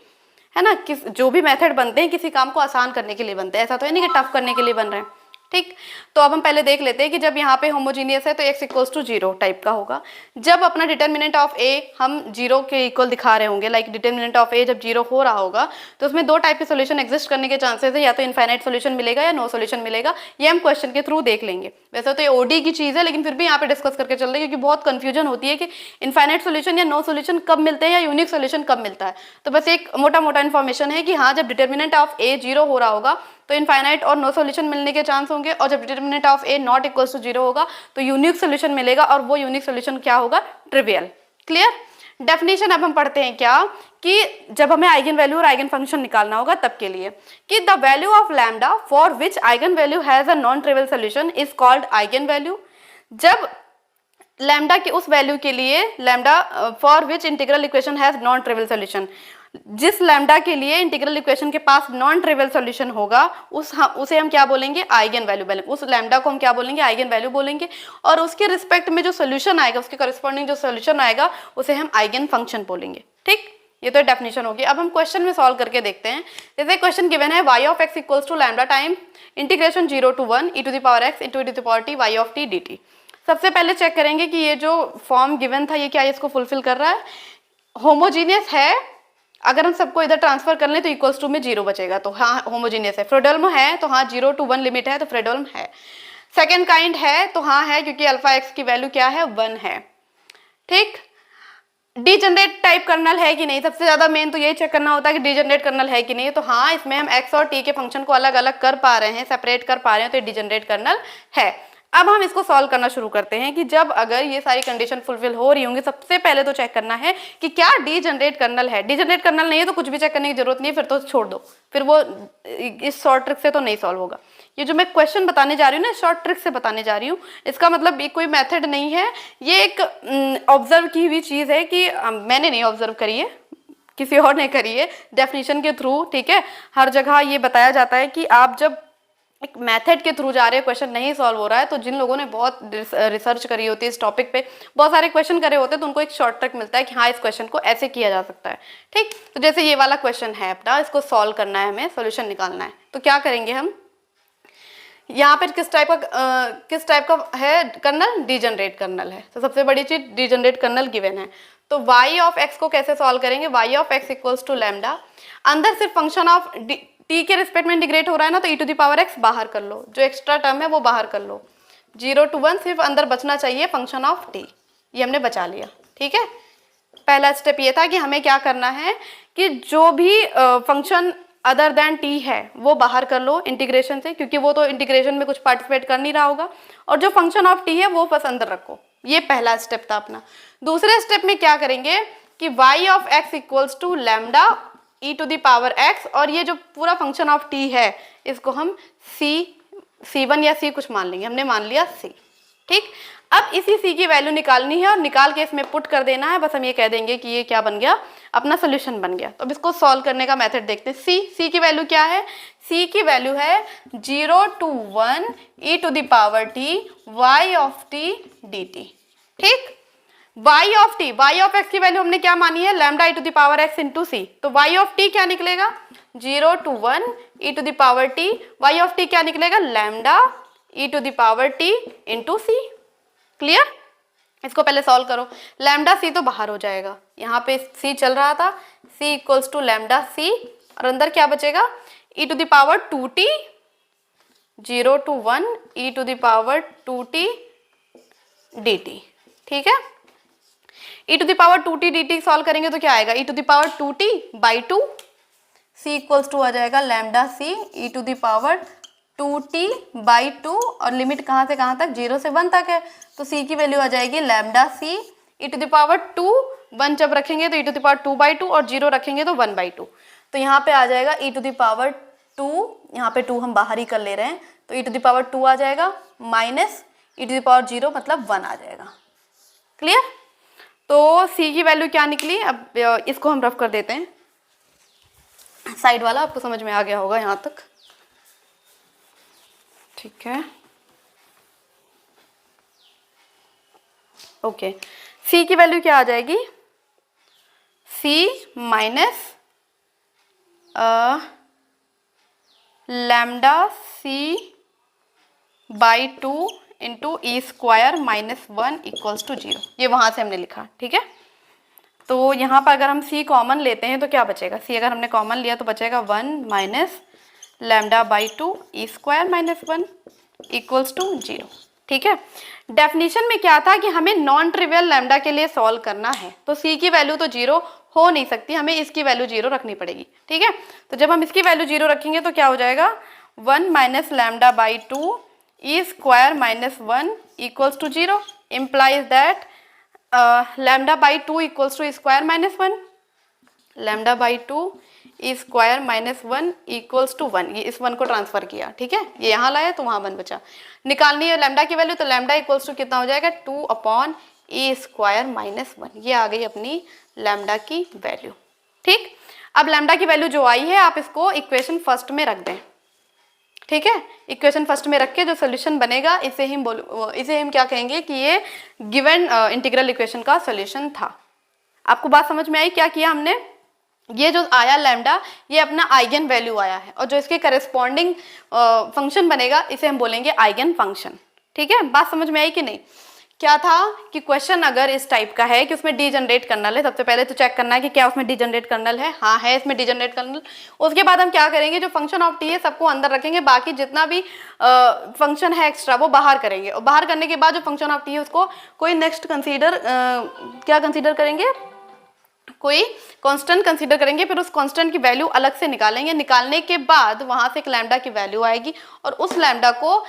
है ना। जो भी मेथड बनते हैं किसी काम को आसान करने के लिए बनते हैं, ऐसा तो है नहीं कि टफ करने के लिए बन रहे हैं। ठीक, तो अब हम पहले देख लेते हैं कि जब यहाँ पे होमोजीनियस है तो x इक्वल्स टू 0 टाइप का होगा। जब अपना डिटर्मिनेंट ऑफ a हम 0 के इक्वल दिखा रहे होंगे, लाइक डिटर्मिनेंट ऑफ a जब 0 हो रहा होगा, तो उसमें दो टाइप के सोल्यूशन एग्जिस्ट करने के चांसेस है, या तो इनफाइनाइट सोल्यूशन मिलेगा या नो सोल्यूशन मिलेगा। ये हम क्वेश्चन के थ्रू देख लेंगे। वैसे तो ये ओडी की चीज़ है, लेकिन फिर भी यहाँ पे डिस्कस करके चल रहे हैं, क्योंकि बहुत कंफ्यूजन होती है कि इनफाइनाइट सोल्यूशन या नो सोल्यूशन कब मिलते हैं या यूनिक सोल्यूशन कब मिलता है। तो बस एक मोटा मोटा इन्फॉर्मेशन है कि हाँ, जब डिटर्मिनेंट ऑफ a 0 हो रहा होगा तो इनफाइनाइट और नो सोल्यूशन मिलने के चांस होंगे, और जब determinant of a not equals to 0 होगा तो यूनिक सोल्यूशन मिलेगा, और वो यूनिक सोल्यूशन क्या होगा? ट्रिवियल। क्लियर? डेफिनेशन अब हम पढ़ते हैं क्या, कि जब हमें आइगन वैल्यू और आइगन फंक्शन निकालना होगा तब के लिए, कि the value of lambda for which eigen value has a non trivial solution is called eigen value. जब लैम्डा की उस वैल्यू के लिए, lambda for which integral equation has non trivial solution, जिस लैम्डा के लिए इंटीग्रल इक्वेशन के पास non trivial solution होगा, उसे हम क्या बोलेंगे? Eigen value. उस लैम्डा को हम क्या बोलेंगे? आइगन वैल्यू बोलेंगे। और उसके रिस्पेक्ट में जो सोल्यूशन आएगा, उसके करस्पॉन्डिंग जो सोल्यूशन आएगा, उसे हम आइगन फंक्शन बोलेंगे। ठीक, ये तो डेफिनेशन होगी। अब हम क्वेश्चन में सॉल्व करके देखते हैं। जैसे क्वेश्चन गिवन है y of x equals to lambda time integration 0 to 1 e to the power x into e to the power t y of t dt। सबसे पहले चेक करेंगे कि ये जो फॉर्म गिवन था ये क्या इसको फुलफिल कर रहा है। होमोजीनियस है, अगर हम सबको इधर ट्रांसफर कर लें तो इक्वल्स टू में 0 बचेगा, तो हाँ होमोजीनियस है। फ्रेडोल्म है तो हाँ 0 to 1 लिमिट है, तो फ्रेडोल्म है। सेकेंड काइंड है तो हाँ है, क्योंकि अल्फा एक्स की वैल्यू क्या है? 1 है। ठीक, डीजनरेट टाइप कर्नल है कि नहीं, सबसे ज्यादा मेन तो यही चेक करना होता है कि डीजनरेट कर्नल है कि नहीं। तो हाँ, इसमें हम एक्स और टी के फंक्शन को अलग अलग कर पा रहे हैं, सेपरेट कर पा रहे हैं, तो ये डीजनरेट कर्नल है। अब हम इसको सॉल्व करना शुरू करते हैं कि जब अगर ये सारी कंडीशन फुलफिल हो रही होंगी, सबसे पहले तो चेक करना है कि क्या डीजनरेट कर्नल है। डीजनरेट कर्नल नहीं है तो कुछ भी चेक करने की जरूरत नहीं है, फिर तो छोड़ दो, फिर वो इस शॉर्ट ट्रिक से तो नहीं सॉल्व होगा। ये जो मैं क्वेश्चन बताने जा रही हूँ ना, शॉर्ट ट्रिक से बताने जा रही हूँ, इसका मतलब ये कोई मेथड नहीं है, ये एक ऑब्जर्व की हुई चीज़ है कि मैंने नहीं ऑब्जर्व करी है, किसी और ने करी है डेफिनेशन के थ्रू। ठीक है, हर जगह ये बताया जाता है कि आप जब एक मेथड के थ्रू जा रहे हैं, क्वेश्चन नहीं सॉल्व हो रहा है, तो जिन लोगों ने बहुत रिसर्च करी होती है इस टॉपिक पे, बहुत सारे क्वेश्चन करे होते हैं, तो उनको एक शॉर्ट ट्रिक मिलता है कि हाँ इस क्वेश्चन को ऐसे किया जा सकता है। ठीक, तो जैसे ये वाला क्वेश्चन है अपना, इसको सॉल्व करना है, हमें सोल्यूशन निकालना है, तो क्या करेंगे हम? यहाँ पर किस टाइप का है कर्नल? डीजनरेट कर्नल है। तो सबसे बड़ी चीज डीजनरेट कर्नल गिवन है, तो y ऑफ x को कैसे सॉल्व करेंगे? y of x equals to lambda, अंदर सिर्फ फंक्शन ऑफ t के रिस्पेक्ट में इंटीग्रेट हो रहा है ना, तो e to the power x बाहर कर लो, जो एक्स्ट्रा टर्म है वो बाहर कर लो। 0 to 1 सिर्फ अंदर बचना चाहिए फंक्शन ऑफ t, ये हमने बचा लिया। ठीक है, पहला स्टेप ये था कि हमें क्या करना है कि जो भी फंक्शन अदर देन t है वो बाहर कर लो इंटीग्रेशन से, क्योंकि वो तो इंटीग्रेशन में कुछ पार्टिसिपेट कर नहीं रहा होगा, और जो फंक्शन ऑफ t है वो बस अंदर रखो। ये पहला स्टेप था अपना। दूसरे स्टेप में क्या करेंगे कि y of x equals to lambda e to the power x, और ये जो पूरा फंक्शन ऑफ t है इसको हम c1 या c कुछ मान लेंगे, हमने मान लिया c। ठीक, अब इसी c की वैल्यू निकालनी है और निकाल के इसमें पुट कर देना है। बस हम ये कह देंगे कि ये क्या बन गया? अपना सोल्यूशन बन गया। तो अब इसको सॉल्व करने का मेथड देखते हैं। c की वैल्यू क्या है? c की वैल्यू है 0 to 1 e to the power t y of t dt। ठीक, y of t, y of x की वैल्यू हमने क्या मानी है? Lambda e to the power x into c। तो y ऑफ t क्या निकलेगा? 0 to 1 e to the power t, y of t क्या निकलेगा? Lambda e to the power t into c। Clear? इसको पहले सॉल्व करो। लैम्डा c तो बाहर हो जाएगा, यहाँ पे c चल रहा था, c equals to lambda c, और अंदर क्या बचेगा? e to the power 2t, 0 to 1 e to the power 2t dt। ठीक है, e to the power 2t dt solve करेंगे तो क्या आएगा? e to the power 2t by 2, c equals to आ जाएगा lambda c e to the power 2t by 2, और limit कहाँ से कहाँ तक? 0 से 1 तक है, तो c की वैल्यू आ जाएगी lambda c e to the power 2, 1 जब रखेंगे तो e to the power 2 by 2, और 0 रखेंगे तो 1 बाई 2, तो यहाँ पे आ जाएगा e टू द पावर 2, यहाँ पे 2 हम बाहर ही कर ले रहे हैं, तो e⁻2 आ जाएगा माइनस e⁻0 मतलब 1 आ जाएगा। क्लियर? तो c की वैल्यू क्या निकली? अब इसको हम रफ कर देते हैं, साइड वाला आपको समझ में आ गया होगा यहाँ तक। ठीक है, ओके। c की वैल्यू क्या आ जाएगी? c माइनस lambda c by 2 into e square minus 1 equals to 0। ये वहाँ से हमने लिखा, ठीक है। तो यहाँ पर अगर हम c कॉमन लेते हैं तो क्या बचेगा? c अगर हमने कॉमन लिया तो बचेगा 1 minus lambda by 2 e square minus 1 equals to 0। ठीक है, डेफिनेशन में क्या था कि हमें नॉन ट्रिवियल लैम्डा के लिए सॉल्व करना है, तो c की वैल्यू तो 0 हो नहीं सकती, हमें इसकी वैल्यू 0 रखनी पड़ेगी। ठीक है, तो जब हम इसकी वैल्यू 0 रखेंगे तो क्या हो जाएगा? 1 minus lambda by 2 e square minus 1 equals to 0 implies that lambda by 2 equals to square minus 1, lambda by 2 e square minus 1 equals to 1। ये इस 1 को ट्रांसफर किया, ठीक है, ये यहाँ लाया तो वहाँ 1 बचा। निकालनी है लैम्डा की वैल्यू, तो लैम्डा इक्वल्स टू कितना हो जाएगा? 2 अपॉन ई स्क्वायर माइनस 1। ये आ गई अपनी लैम्डा की वैल्यू। ठीक, अब लैम्डा की वैल्यू जो आई है आप इसको इक्वेशन फर्स्ट में रख दें। ठीक है, इक्वेशन फर्स्ट में रख के जो सोल्यूशन बनेगा इसे हम क्या कहेंगे कि ये गिवन इंटीग्रल इक्वेशन का सोल्यूशन था। आपको बात समझ में आई? क्या किया हमने? ये जो आया लैम्डा, ये अपना आइगन वैल्यू आया है, और जो इसके करस्पॉन्डिंग फंक्शन बनेगा इसे हम बोलेंगे आइगन फंक्शन। ठीक है, बात समझ में आई कि नहीं? क्या था कि क्वेश्चन अगर इस टाइप का है कि उसमें डीजनरेट कर्नल है, सबसे पहले तो चेक करना है कि क्या उसमें डीजनरेट कर्नल है। हाँ है, इसमें डीजनरेट कर्नल। उसके बाद हम क्या करेंगे, जो फंक्शन ऑफ टी है सबको अंदर रखेंगे, बाकी जितना भी फंक्शन है एक्स्ट्रा वो बाहर करेंगे, और बाहर करने के बाद जो फंक्शन ऑफ टी है उसको कोई नेक्स्ट क्या कंसीडर करेंगे? कोई कांस्टेंट कंसीडर करेंगे, फिर उस कांस्टेंट की वैल्यू अलग से निकालेंगे। निकालने के बाद वहां से एक लैम्डा की वैल्यू आएगी, और उस लैम्डा को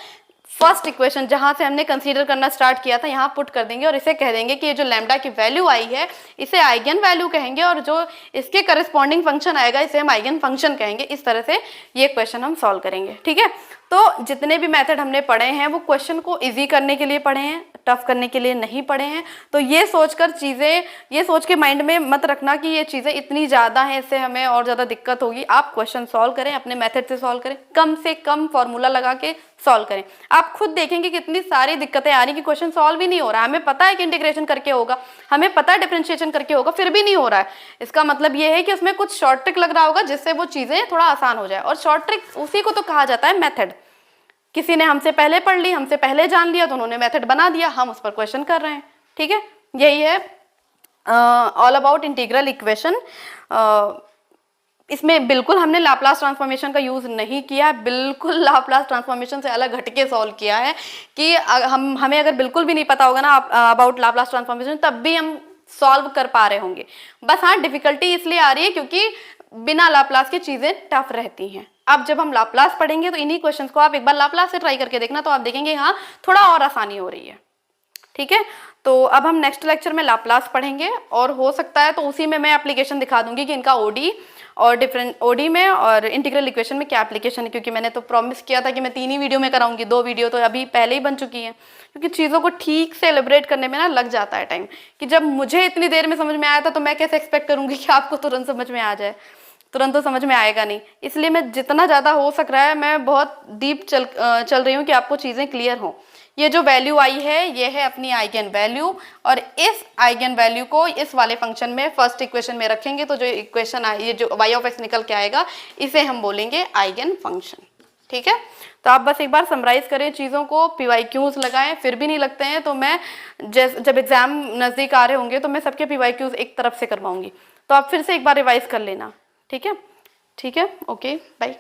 फर्स्ट इक्वेशन जहां से हमने कंसीडर करना स्टार्ट किया था यहाँ पुट कर देंगे, और इसे कह देंगे कि ये जो लैम्डा की वैल्यू आई है इसे आइगन वैल्यू कहेंगे, और जो इसके करस्पॉन्डिंग फंक्शन आएगा इसे हम आइगन फंक्शन कहेंगे। इस तरह से ये क्वेश्चन हम सॉल्व करेंगे। ठीक है, तो जितने भी मेथड हमने पढ़े हैं वो क्वेश्चन को इजी करने के लिए पढ़े हैं, टफ करने के लिए नहीं पढ़े हैं। तो ये सोच के माइंड में मत रखना कि ये चीज़ें इतनी ज़्यादा हैं, इससे हमें और ज़्यादा दिक्कत होगी। आप क्वेश्चन सॉल्व करें, अपने मेथड से सॉल्व करें, कम से कम फॉर्मूला लगा के सॉल्व करें। आप खुद देखेंगे कितनी सारी दिक्कतें आ रही कि क्वेश्चन सॉल्व ही नहीं हो रहा है। हमें पता है कि इंटीग्रेशन करके होगा, हमें पता है डिफरेंशिएशन करके होगा, फिर भी नहीं हो रहा है। इसका मतलब ये है कि उसमें कुछ शॉर्ट ट्रिक लग रहा होगा जिससे वो चीज़ें थोड़ा आसान हो जाए, और शॉर्ट ट्रिक उसी को तो कहा जाता है मेथड। किसी ने हमसे पहले पढ़ ली, हमसे पहले जान लिया, तो उन्होंने मेथड बना दिया, हम उस पर क्वेश्चन कर रहे हैं। ठीक है, यही है ऑल अबाउट इंटीग्रल इक्वेशन। इसमें बिल्कुल हमने लाप्लास ट्रांसफॉर्मेशन का यूज़ नहीं किया, बिल्कुल लाप्लास ट्रांसफॉर्मेशन से अलग हटके सॉल्व किया है कि हमें अगर बिल्कुल भी नहीं पता होगा ना अबाउट लाप्लास ट्रांसफॉर्मेशन, तब भी हम सॉल्व कर पा रहे होंगे। बस हाँ, डिफिकल्टी इसलिए आ रही है क्योंकि बिना लाप्लास की चीज़ें टफ रहती हैं। अब जब हम लाप्लास पढ़ेंगे तो इन्हीं क्वेश्चंस को आप एक बार लाप्लास से ट्राई करके देखना, तो आप देखेंगे हाँ थोड़ा और आसानी हो रही है। ठीक है, तो अब हम नेक्स्ट लेक्चर में लाप्लास पढ़ेंगे, और हो सकता है तो उसी में मैं एप्लीकेशन दिखा दूंगी कि इनका ओडी और डिफरेंट ओडी में और इंटीग्रल इक्वेशन में क्या एप्लीकेशन है, क्योंकि मैंने तो प्रॉमिस किया था कि मैं 3 ही वीडियो में कराऊंगी, 2 वीडियो तो अभी पहले ही बन चुकी हैं, क्योंकि चीज़ों को ठीक से एलिब्रेट करने में ना लग जाता है टाइम। कि जब मुझे इतनी देर में समझ में आया था तो मैं कैसे एक्सपेक्ट करूंगी कि आपको तुरंत समझ में आ जाए? तुरंत तो समझ में आएगा नहीं। इसलिए मैं जितना ज़्यादा हो सक रहा है मैं बहुत डीप चल रही हूँ कि आपको चीज़ें क्लियर हों। ये जो वैल्यू आई है ये है अपनी आइगन वैल्यू, और इस आइगन वैल्यू को इस वाले फंक्शन में फर्स्ट इक्वेशन में रखेंगे तो जो इक्वेशन आई, ये जो y ऑफ x निकल के आएगा, इसे हम बोलेंगे आइगन फंक्शन। ठीक है, तो आप बस एक बार समराइज करें चीज़ों को, PYQs लगाएं, फिर भी नहीं लगते हैं तो मैं जब एग्जाम नज़दीक आ रहे होंगे तो मैं सबके PYQs एक तरफ से करवाऊंगी, तो आप फिर से एक बार रिवाइज कर लेना। ठीक है, ओके, बाय।